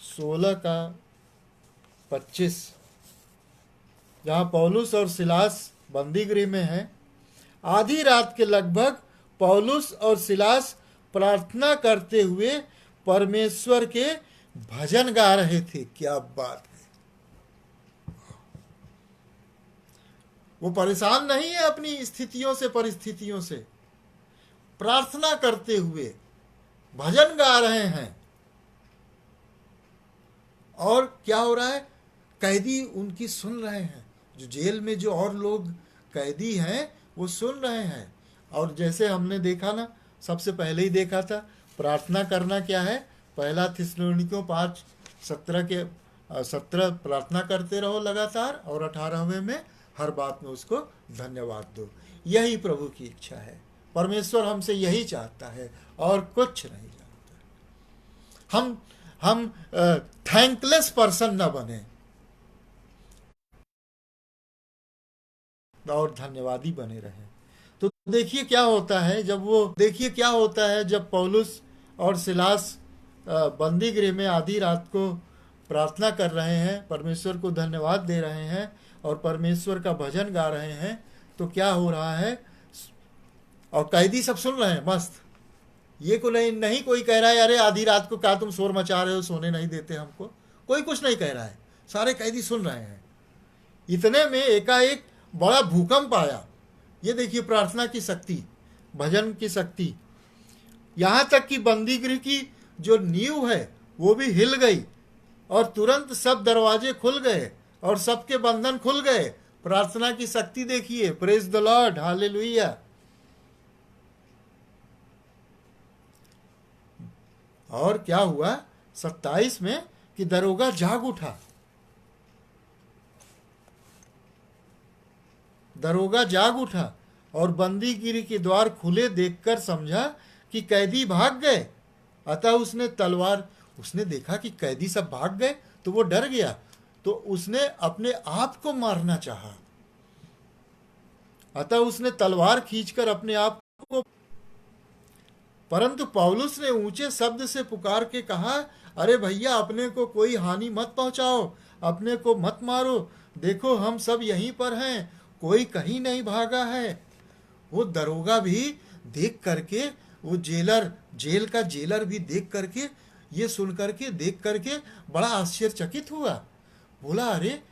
16:25, जहां पौलुस और सिलास बंदीगृह में हैं। आधी रात के लगभग पौलुस और सिलास प्रार्थना करते हुए परमेश्वर के भजन गा रहे थे। क्या बात है! वो परेशान नहीं है अपनी स्थितियों से, परिस्थितियों से। प्रार्थना करते हुए भजन गा रहे हैं। और क्या हो रहा है? कैदी उनकी सुन रहे हैं। जो जेल में जो और लोग कैदी हैं वो सुन रहे हैं। और जैसे हमने देखा ना, सबसे पहले ही देखा था, प्रार्थना करना क्या है। पहला थिस्सलुनीकियों 5:17 प्रार्थना करते रहो लगातार, और 18वें में हर बात में उसको धन्यवाद दो। यही प्रभु की इच्छा है। परमेश्वर हमसे यही चाहता है और कुछ नहीं चाहता। हम थैंकलेस पर्सन न बने और धन्यवादी बने रहें। तो देखिए क्या होता है जब पौलुस और सिलास बंदी गृह में आधी रात को प्रार्थना कर रहे हैं, परमेश्वर को धन्यवाद दे रहे हैं और परमेश्वर का भजन गा रहे हैं। तो क्या हो रहा है? और कैदी सब सुन रहे हैं मस्त। ये को नहीं कोई कह रहा है अरे आधी रात को क्या तुम शोर मचा रहे हो, सोने नहीं देते हमको। कोई कुछ नहीं कह रहा है, सारे कैदी सुन रहे हैं। इतने में एकाएक बड़ा भूकंप आया। ये देखिए प्रार्थना की शक्ति, भजन की शक्ति। यहां तक कि बंदीगृह की जो नींव है वो भी हिल गई और तुरंत सब दरवाजे खुल गए और सबके बंधन खुल गए। प्रार्थना की शक्ति देखिए। Praise the Lord, hallelujah. और क्या हुआ 27 में कि दरोगा जाग उठा। दरोगा जाग उठा और बंदीगृह के द्वार खुले देखकर समझा कि कैदी भाग गए। अतः उसने देखा कि कैदी सब भाग गए तो वो डर गया। तो उसने अपने आप को मारना चाहा। अतः उसने तलवार खींचकर अपने आप को परंतु पौलुस ने ऊंचे शब्द से पुकार के कहा, अरे भैया, अपने को कोई हानि मत पहुंचाओ, अपने को मत मारो, देखो हम सब यहीं पर हैं, कोई कहीं नहीं भागा है। वो दरोगा भी देख करके, वो जेल का जेलर भी देख करके, ये सुन करके, देख करके बड़ा आश्चर्यचकित हुआ। बोला, अरे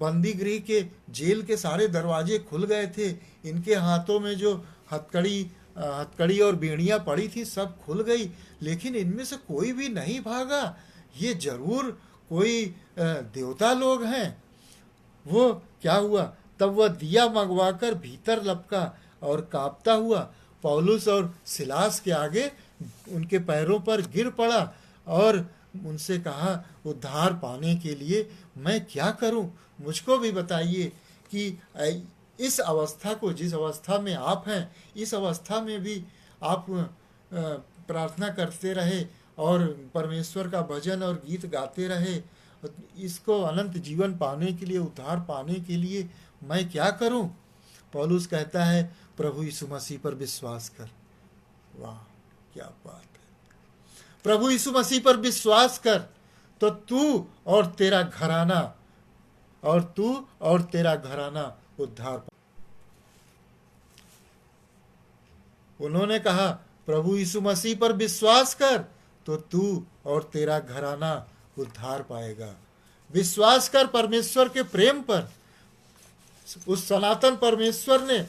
बंदी गृह के जेल के सारे दरवाजे खुल गए थे, इनके हाथों में जो हथकड़ी और बेड़ियां पड़ी थी सब खुल गई, लेकिन इनमें से कोई भी नहीं भागा। ये जरूर कोई देवता लोग हैं। वो क्या हुआ, तब वह दिया मंगवाकर भीतर लपका और कांपता हुआ पौलुस और सिलास के आगे उनके पैरों पर गिर पड़ा और उनसे कहा, उद्धार पाने के लिए मैं क्या करूं, मुझको भी बताइए कि इस अवस्था को, जिस अवस्था में आप हैं, इस अवस्था में भी आप प्रार्थना करते रहे और परमेश्वर का भजन और गीत गाते रहे। इसको अनंत जीवन पाने के लिए, उद्धार पाने के लिए मैं क्या करूं? पौलुस कहता है, प्रभु यीशु मसीह पर विश्वास कर। वाह, क्या बात है! प्रभु यीशु मसीह पर विश्वास कर तो तू और तेरा घराना उद्धार पा। उन्होंने कहा, प्रभु यीशु मसीह पर विश्वास कर तो तू और तेरा घराना उद्धार पाएगा। विश्वास कर परमेश्वर के प्रेम पर। उस सनातन परमेश्वर ने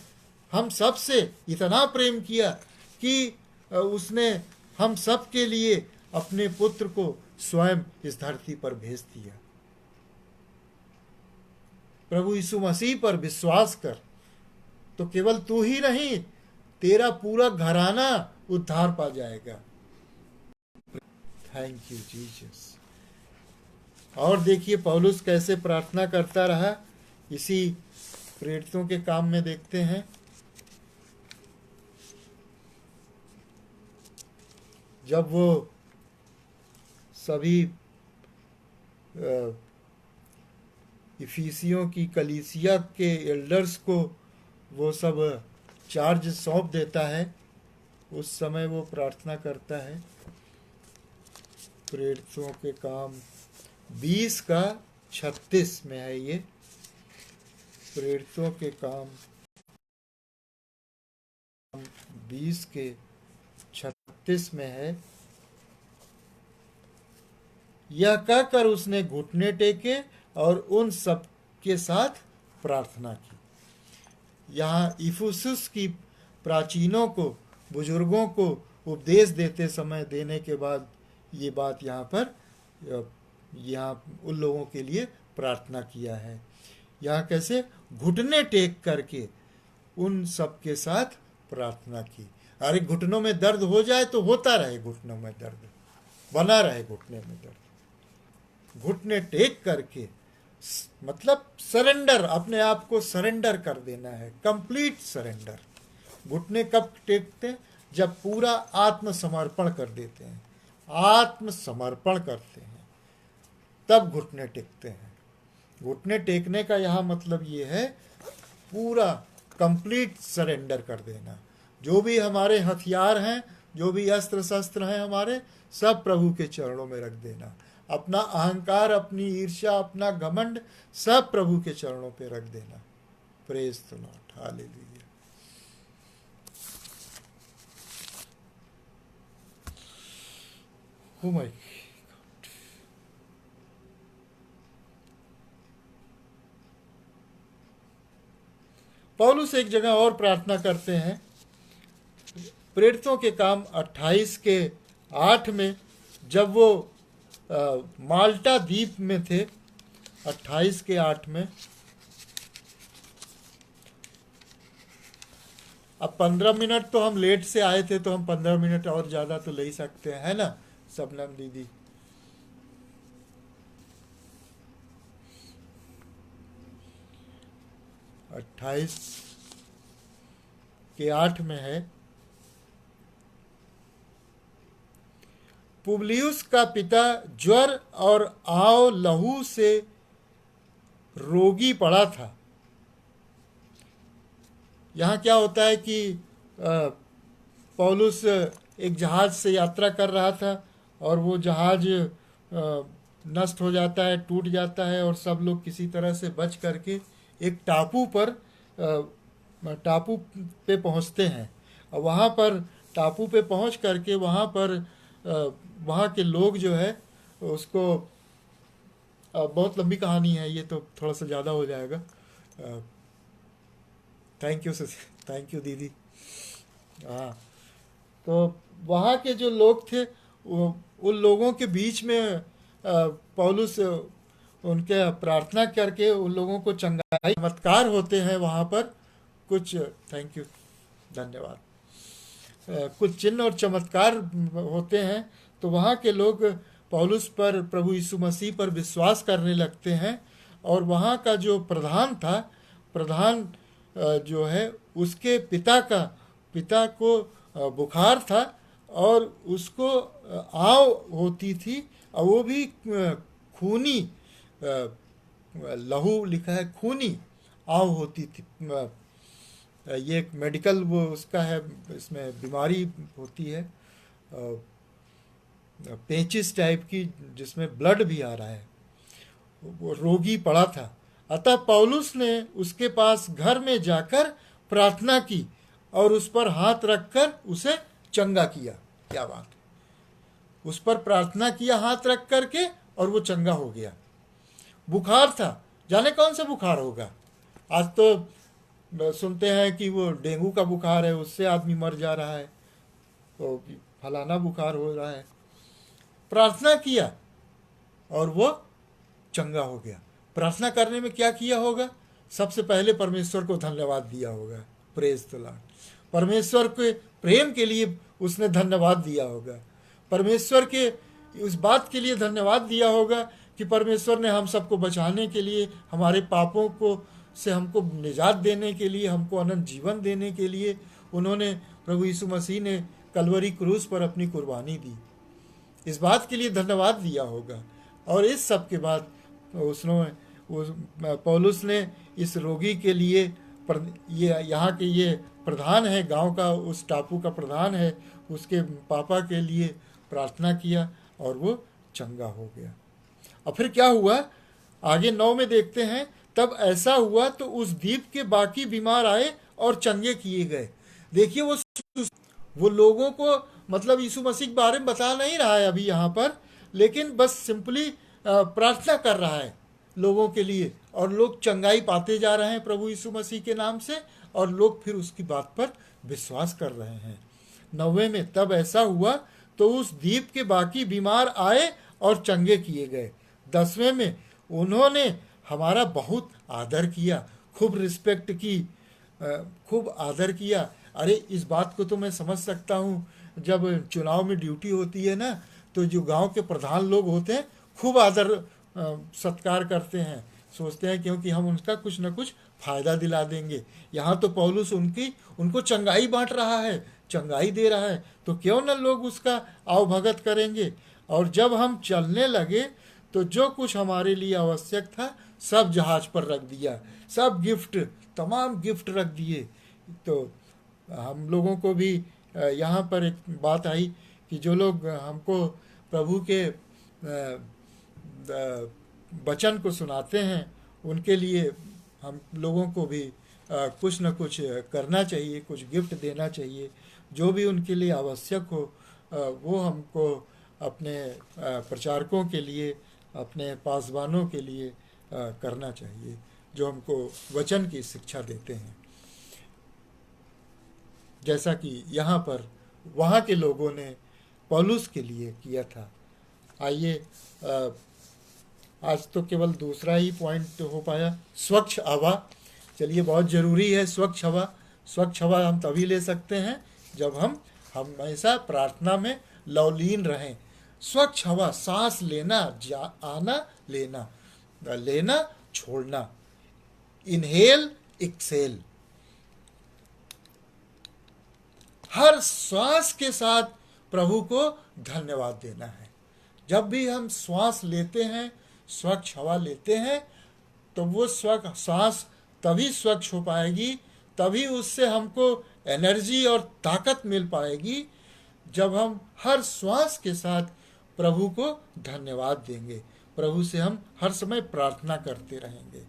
हम सब से इतना प्रेम किया कि उसने हम सब के लिए अपने पुत्र को स्वयं इस धरती पर भेज दिया। प्रभु यीशु मसीह पर विश्वास कर तो केवल तू ही नहीं, तेरा पूरा घराना उद्धार पा जाएगा। Thank you Jesus. और देखिए पौलुस कैसे प्रार्थना करता रहा, इसी प्रेरितों के काम में देखते हैं। जब वो सभी इफिसियों की कलीसिया के एल्डर्स को वो सब चार्ज सौंप देता है, उस समय वो प्रार्थना करता है। प्रेरितों के काम 20:36 में है ये। प्रेरितों के काम 20:36 में है। यह कहकर उसने घुटने टेके और उन सब के साथ प्रार्थना की। यहाँ इफुसुस की प्राचीनों को, बुजुर्गों को उपदेश देते समय देने के बाद ये बात यहाँ उन लोगों के लिए प्रार्थना किया है। यहाँ कैसे घुटने टेक करके उन सब के साथ प्रार्थना की। अरे घुटनों में दर्द हो जाए तो होता रहे, घुटनों में दर्द बना रहे, घुटने में दर्द। घुटने टेक करके मतलब सरेंडर, अपने आप को सरेंडर कर देना है, कंप्लीट सरेंडर। घुटने कब टेकते हैं? जब पूरा आत्मसमर्पण कर देते हैं, आत्मसमर्पण करते हैं, तब घुटने टेकते हैं। घुटने टेकने का यहाँ मतलब ये है पूरा कंप्लीट सरेंडर कर देना। जो भी हमारे हथियार हैं, जो भी अस्त्र शस्त्र हैं हमारे, सब प्रभु के चरणों में रख देना। अपना अहंकार, अपनी ईर्ष्या, अपना घमंड सब प्रभु के चरणों पे रख देना। Praise the Lord, hallelujah. Oh my God. पौलुस एक जगह और प्रार्थना करते हैं। प्रेरितों के काम 28:8 में, जब वो माल्टा द्वीप में थे, 28:8 में। अब 15 मिनट तो हम लेट से आए थे, तो हम 15 मिनट और ज्यादा तो ले ही सकते हैं, है ना सबनम दीदी? अट्ठाईस के 8 में है, पुबलियुस का पिता ज्वर और आव लहू से रोगी पड़ा था। यहाँ क्या होता है कि पौलुस एक जहाज से यात्रा कर रहा था और वो जहाज नष्ट हो जाता है, टूट जाता है, और सब लोग किसी तरह से बच करके एक टापू पे पहुंचते हैं। और वहाँ पर टापू पे पहुंच करके वहाँ के लोग जो है उसको, बहुत लंबी कहानी है, ये तो थोड़ा सा ज़्यादा हो जाएगा। थैंक यू थैंक यू दीदी। हाँ, तो वहाँ के जो लोग थे उन लोगों के बीच में पौलुस उनके प्रार्थना करके उन लोगों को चंगाई, चमत्कार होते हैं वहाँ पर कुछ। थैंक यू, धन्यवाद। कुछ चिन्ह और चमत्कार होते हैं, तो वहाँ के लोग पौलुस पर, प्रभु यीशु मसीह पर विश्वास करने लगते हैं। और वहाँ का जो प्रधान जो है, उसके पिता को बुखार था और उसको आव होती थी, और वो भी खूनी, लहू लिखा है, खूनी आव होती थी। ये एक मेडिकल वो उसका है, इसमें बीमारी होती है, पेचिस टाइप की, जिसमें ब्लड भी आ रहा है। वो रोगी पड़ा था। अतः पौलुस ने उसके पास घर में जाकर प्रार्थना की और उस पर हाथ रखकर उसे चंगा किया। क्या बात है! उस पर प्रार्थना किया हाथ रख करके, और वो चंगा हो गया। बुखार था, जाने कौन सा बुखार होगा। आज तो सुनते हैं कि वो डेंगू का बुखार है, उससे आदमी मर जा रहा है, तो फलाना बुखार हो रहा है। प्रार्थना किया और वो चंगा हो गया। प्रार्थना करने में क्या किया होगा? सबसे पहले परमेश्वर को धन्यवाद दिया होगा। Praise the Lord. परमेश्वर के प्रेम के लिए उसने धन्यवाद दिया होगा। परमेश्वर के उस बात के लिए धन्यवाद दिया होगा कि परमेश्वर ने हम सबको बचाने के लिए, हमारे पापों को से हमको निजात देने के लिए, हमको अनंत जीवन देने के लिए उन्होंने, प्रभु यीशु मसीह ने कलवरी क्रूस पर अपनी कुर्बानी दी। इस बात के लिए धन्यवाद दिया होगा। और इस सब के बाद पौलुस ने इस रोगी के लिए, ये यहाँ के ये प्रधान है गांव का, उस टापू का प्रधान है, उसके पापा के लिए प्रार्थना किया और वो चंगा हो गया। और फिर क्या हुआ, आगे 9 में देखते हैं। तब ऐसा हुआ तो उस द्वीप के बाकी बीमार आए और चंगे किए गए। देखिए, वो लोगों को, मतलब यीशु मसीह के बारे में बता नहीं रहा है अभी यहाँ पर, लेकिन बस सिंपली प्रार्थना कर रहा है लोगों के लिए, और लोग चंगाई पाते जा रहे हैं प्रभु यीशु मसीह के नाम से, और लोग फिर उसकी बात पर विश्वास कर रहे हैं। 9 में, तब ऐसा हुआ तो उस द्वीप के बाकी बीमार आए और चंगे किए गए। 10वें में, उन्होंने हमारा बहुत आदर किया, खूब रिस्पेक्ट की, खूब आदर किया। अरे, इस बात को तो मैं समझ सकता हूँ, जब चुनाव में ड्यूटी होती है ना, तो जो गांव के प्रधान लोग होते हैं खूब आदर सत्कार करते हैं, सोचते हैं क्योंकि हम उनका कुछ न कुछ फायदा दिला देंगे। यहाँ तो पौलुस उनको चंगाई बांट रहा है, चंगाई दे रहा है, तो क्यों न लोग उसका आवभगत करेंगे। और जब हम चलने लगे तो जो कुछ हमारे लिए आवश्यक था सब जहाज पर रख दिया, सब गिफ्ट, तमाम गिफ्ट रख दिए। तो हम लोगों को भी यहाँ पर एक बात आई कि जो लोग हमको प्रभु के वचन को सुनाते हैं, उनके लिए हम लोगों को भी कुछ न कुछ करना चाहिए, कुछ गिफ्ट देना चाहिए। जो भी उनके लिए आवश्यक हो वो हमको अपने प्रचारकों के लिए, अपने पासवानों के लिए करना चाहिए, जो हमको वचन की शिक्षा देते हैं, जैसा कि यहाँ पर वहाँ के लोगों ने पौलुस के लिए किया था। आइए, आज तो केवल दूसरा ही पॉइंट हो पाया, स्वच्छ हवा। चलिए, बहुत ज़रूरी है स्वच्छ हवा। स्वच्छ हवा हम तभी ले सकते हैं जब हम हमेशा प्रार्थना में लवलीन रहें। स्वच्छ हवा, सांस लेना, आना, लेना छोड़ना, इनहेल एक्सेल, हर श्वास के साथ प्रभु को धन्यवाद देना है। जब भी हम श्वास लेते हैं, स्वच्छ हवा लेते हैं, तो वो श्वास तभी स्वच्छ हो पाएगी, तभी उससे हमको एनर्जी और ताकत मिल पाएगी जब हम हर श्वास के साथ प्रभु को धन्यवाद देंगे, प्रभु से हम हर समय प्रार्थना करते रहेंगे।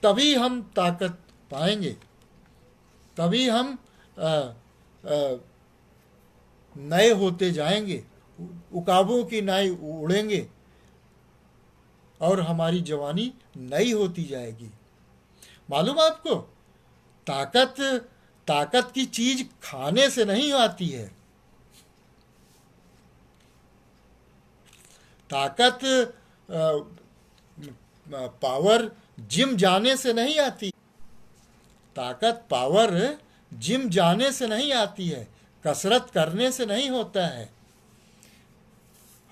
तभी हम ताकत पाएंगे, तभी हम नए होते जाएंगे, उकाबों की नाई उड़ेंगे और हमारी जवानी नई होती जाएगी। मालूम आपको, ताकत की चीज खाने से नहीं आती है। ताकत पावर जिम जाने से नहीं आती। ताकत पावर जिम जाने से नहीं आती है, कसरत करने से नहीं होता है।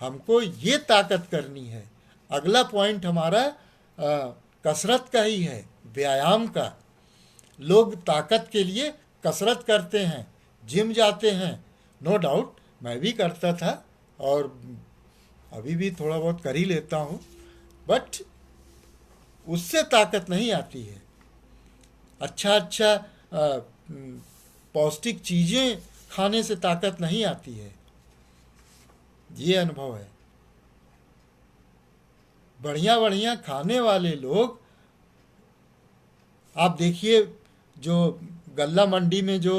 हमको ये ताकत करनी है। अगला पॉइंट हमारा कसरत का ही है, व्यायाम का। लोग ताकत के लिए कसरत करते हैं, जिम जाते हैं। नो डाउट मैं भी करता था और अभी भी थोड़ा बहुत कर ही लेता हूँ, बट उससे ताकत नहीं आती है। अच्छा पौष्टिक चीज़ें खाने से ताकत नहीं आती है, ये अनुभव है। बढ़िया बढ़िया खाने वाले लोग, आप देखिए, जो गल्ला मंडी में जो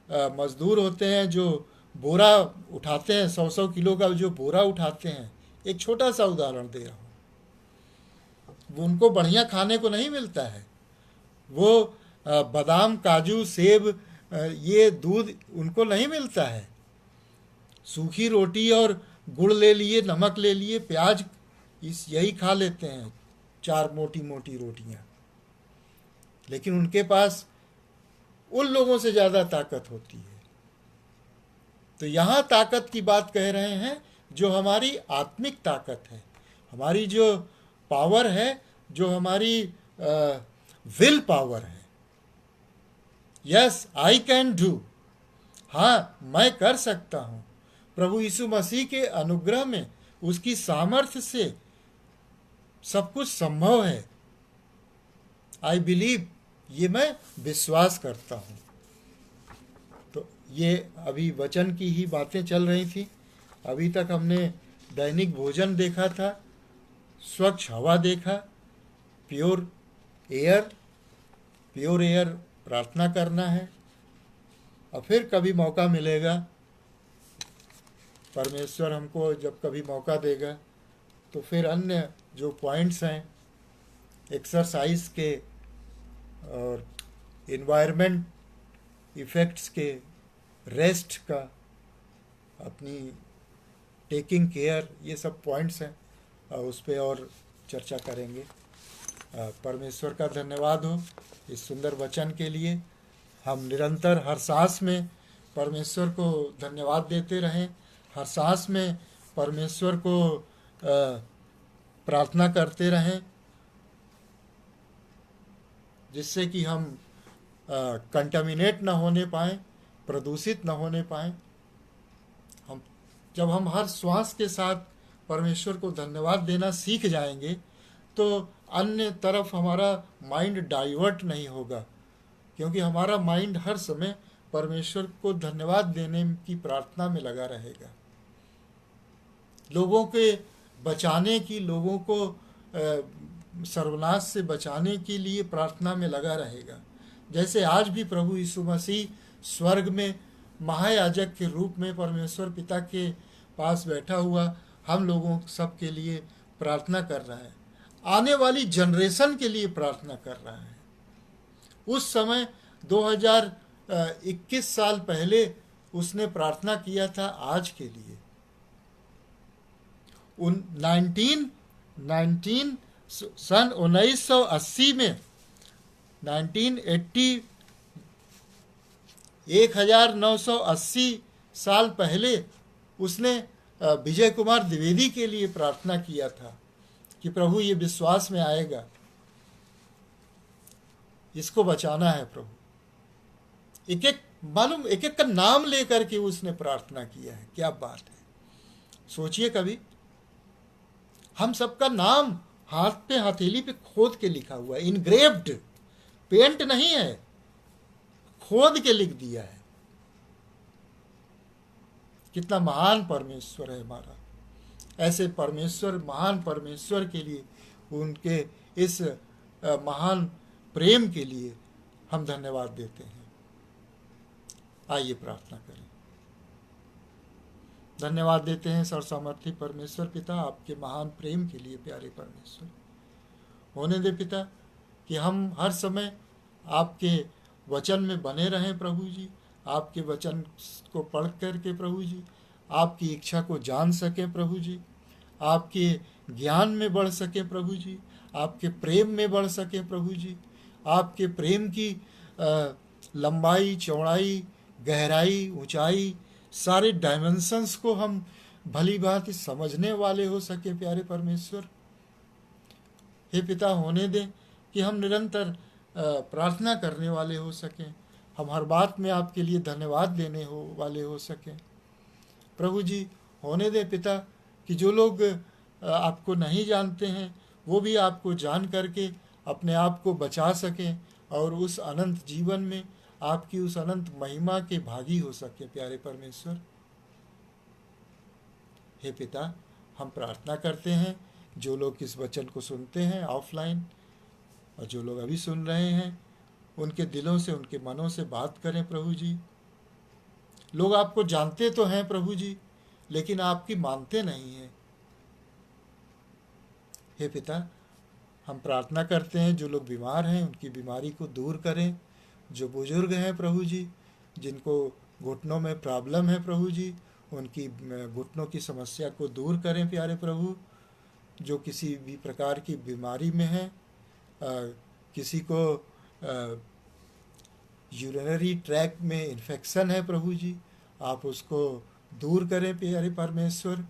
मजदूर होते हैं, जो बोरा उठाते हैं, 100-100 किलो का जो बोरा उठाते हैं, एक छोटा सा उदाहरण दे रहा हूँ, वो उनको बढ़िया खाने को नहीं मिलता है। वो बादाम, काजू, सेब, ये दूध उनको नहीं मिलता है। सूखी रोटी और गुड़ ले लिए, नमक ले लिए, प्याज, यही खा लेते हैं, 4 मोटी मोटी रोटियां। लेकिन उनके पास उन लोगों से ज़्यादा ताकत होती है। तो यहाँ ताकत की बात कह रहे हैं, जो हमारी आत्मिक ताकत है, हमारी जो पावर है, जो हमारी विल पावर है। यस, आई कैन डू, हाँ मैं कर सकता हूँ। प्रभु यीशु मसीह के अनुग्रह में, उसकी सामर्थ्य से सब कुछ संभव है। आई बिलीव, ये मैं विश्वास करता हूँ। तो ये अभी वचन की ही बातें चल रही थी। अभी तक हमने दैनिक भोजन देखा था, स्वच्छ हवा देखा, प्योर एयर प्रार्थना करना है। और फिर कभी मौका मिलेगा, परमेश्वर हमको जब कभी मौका देगा, तो फिर अन्य जो पॉइंट्स हैं एक्सरसाइज के और इन्वायरमेंट इफ़ेक्ट्स के, रेस्ट का, अपनी टेकिंग केयर, ये सब पॉइंट्स हैं, उस पर और चर्चा करेंगे। परमेश्वर का धन्यवाद हो इस सुंदर वचन के लिए। हम निरंतर हर सांस में परमेश्वर को धन्यवाद देते रहें, हर सांस में परमेश्वर को प्रार्थना करते रहें, जिससे कि हम कंटामिनेट न होने पाएँ, प्रदूषित न होने पाएँ। जब हम हर श्वास के साथ परमेश्वर को धन्यवाद देना सीख जाएंगे, तो अन्य तरफ हमारा माइंड डाइवर्ट नहीं होगा, क्योंकि हमारा माइंड हर समय परमेश्वर को धन्यवाद देने की प्रार्थना में लगा रहेगा। लोगों के बचाने की, लोगों को सर्वनाश से बचाने के लिए प्रार्थना में लगा रहेगा। जैसे आज भी प्रभु यीशु मसीह स्वर्ग में महायाजक के रूप में परमेश्वर पिता के पास बैठा हुआ हम लोगों सब के लिए प्रार्थना कर रहा है, आने वाली जनरेशन के लिए प्रार्थना कर रहा है। उस समय 2021 साल पहले उसने प्रार्थना किया था आज के लिए। 1980 में 1980 साल पहले उसने विजय कुमार द्विवेदी के लिए प्रार्थना किया था कि प्रभु ये विश्वास में आएगा, इसको बचाना है प्रभु। एक एक का नाम लेकर के उसने प्रार्थना किया है। क्या बात है, सोचिए कभी, हम सबका नाम हाथ पे, हथेली पे खोद के लिखा हुआ है, इनग्रेव्ड पेंट नहीं है, खोद के लिख दिया है। कितना महान परमेश्वर है हमारा। ऐसे परमेश्वर, महान परमेश्वर के लिए, उनके इस महान प्रेम के लिए हम धन्यवाद देते हैं। आइए प्रार्थना करें। धन्यवाद देते हैं सर्वसामर्थी परमेश्वर पिता, आपके महान प्रेम के लिए। प्यारे परमेश्वर, होने दे पिता कि हम हर समय आपके वचन में बने रहें प्रभु जी। आपके वचन को पढ़ करके प्रभु जी आपकी इच्छा को जान सकें प्रभु जी, आपके ज्ञान में बढ़ सके प्रभु जी, आपके प्रेम में बढ़ सके प्रभु जी। आपके प्रेम की लंबाई, चौड़ाई, गहराई, ऊंचाई, सारे डायमेंशंस को हम भली भांति समझने वाले हो सके प्यारे परमेश्वर। हे पिता, होने दें कि हम निरंतर प्रार्थना करने वाले हो सकें, हम हर बात में आपके लिए धन्यवाद देने वाले हो सकें प्रभु जी। होने दें पिता कि जो लोग आपको नहीं जानते हैं वो भी आपको जान करके अपने आप को बचा सकें और उस अनंत जीवन में आपकी उस अनंत महिमा के भागी हो सके प्यारे परमेश्वर। हे पिता, हम प्रार्थना करते हैं जो लोग इस वचन को सुनते हैं ऑफलाइन और जो लोग अभी सुन रहे हैं, उनके दिलों से, उनके मनों से बात करें प्रभु जी। लोग आपको जानते तो हैं प्रभु जी, लेकिन आपकी मानते नहीं हैं। हे पिता, हम प्रार्थना करते हैं जो लोग बीमार हैं उनकी बीमारी को दूर करें। जो बुजुर्ग हैं प्रभु जी, जिनको घुटनों में प्रॉब्लम है प्रभु जी, उनकी घुटनों की समस्या को दूर करें प्यारे प्रभु। जो किसी भी प्रकार की बीमारी में है, किसी को यूरिनरी ट्रैक्ट में इन्फेक्शन है प्रभु जी, आप उसको दूर करें प्यारे परमेश्वर।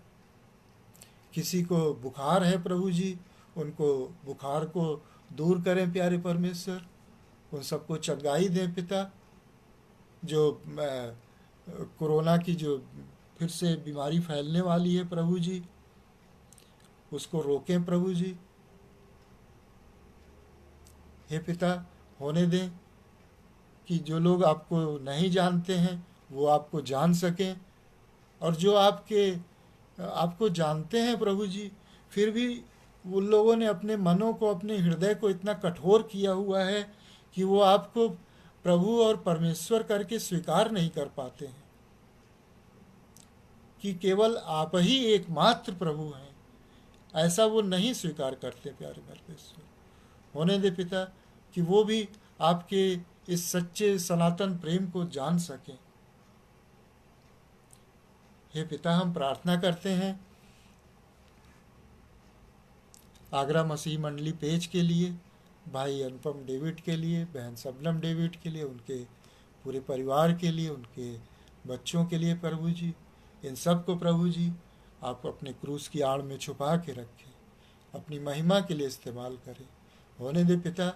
किसी को बुखार है प्रभु जी, उनको बुखार को दूर करें प्यारे परमेश्वर। उन सबको चंगाई दें पिता। जो कोरोना की जो फिर से बीमारी फैलने वाली है प्रभु जी, उसको रोकें प्रभु जी। हे पिता, होने दें कि जो लोग आपको नहीं जानते हैं वो आपको जान सकें, और जो आपको जानते हैं प्रभु जी, फिर भी उन लोगों ने अपने मनों को, अपने हृदय को इतना कठोर किया हुआ है कि वो आपको प्रभु और परमेश्वर करके स्वीकार नहीं कर पाते हैं, कि केवल आप ही एकमात्र प्रभु हैं, ऐसा वो नहीं स्वीकार करते प्यारे परमेश्वर। होने दे पिता कि वो भी आपके इस सच्चे सनातन प्रेम को जान सकें। हे पिता, हम प्रार्थना करते हैं आगरा मसीह मंडली पेज के लिए, भाई अनुपम डेविड के लिए, बहन सबनम डेविड के लिए, उनके पूरे परिवार के लिए, उनके बच्चों के लिए प्रभु जी। इन सब को प्रभु जी आप अपने क्रूस की आड़ में छुपा के रखें, अपनी महिमा के लिए इस्तेमाल करें। होने दे पिता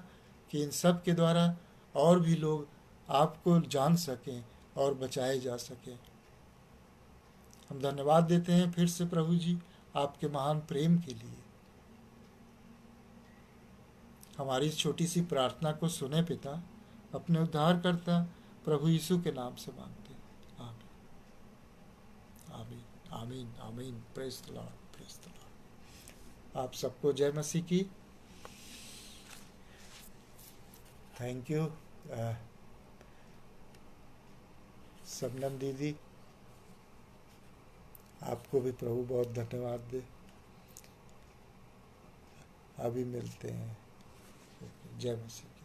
कि इन सब के द्वारा और भी लोग आपको जान सकें और बचाए जा सकें। हम धन्यवाद देते हैं फिर से प्रभु जी आपके महान प्रेम के लिए। हमारी इस छोटी सी प्रार्थना को सुने पिता, अपने उद्धारकर्ता प्रभु यीशु के नाम से मांगते हैं। आमीन आमीन आमीन आमीन। Praise the Lord, praise the Lord. आप सबको जय मसीह की। थैंक यू सबनम दीदी, आपको भी प्रभु बहुत धन्यवाद दे। अभी मिलते हैं। जय मसीह।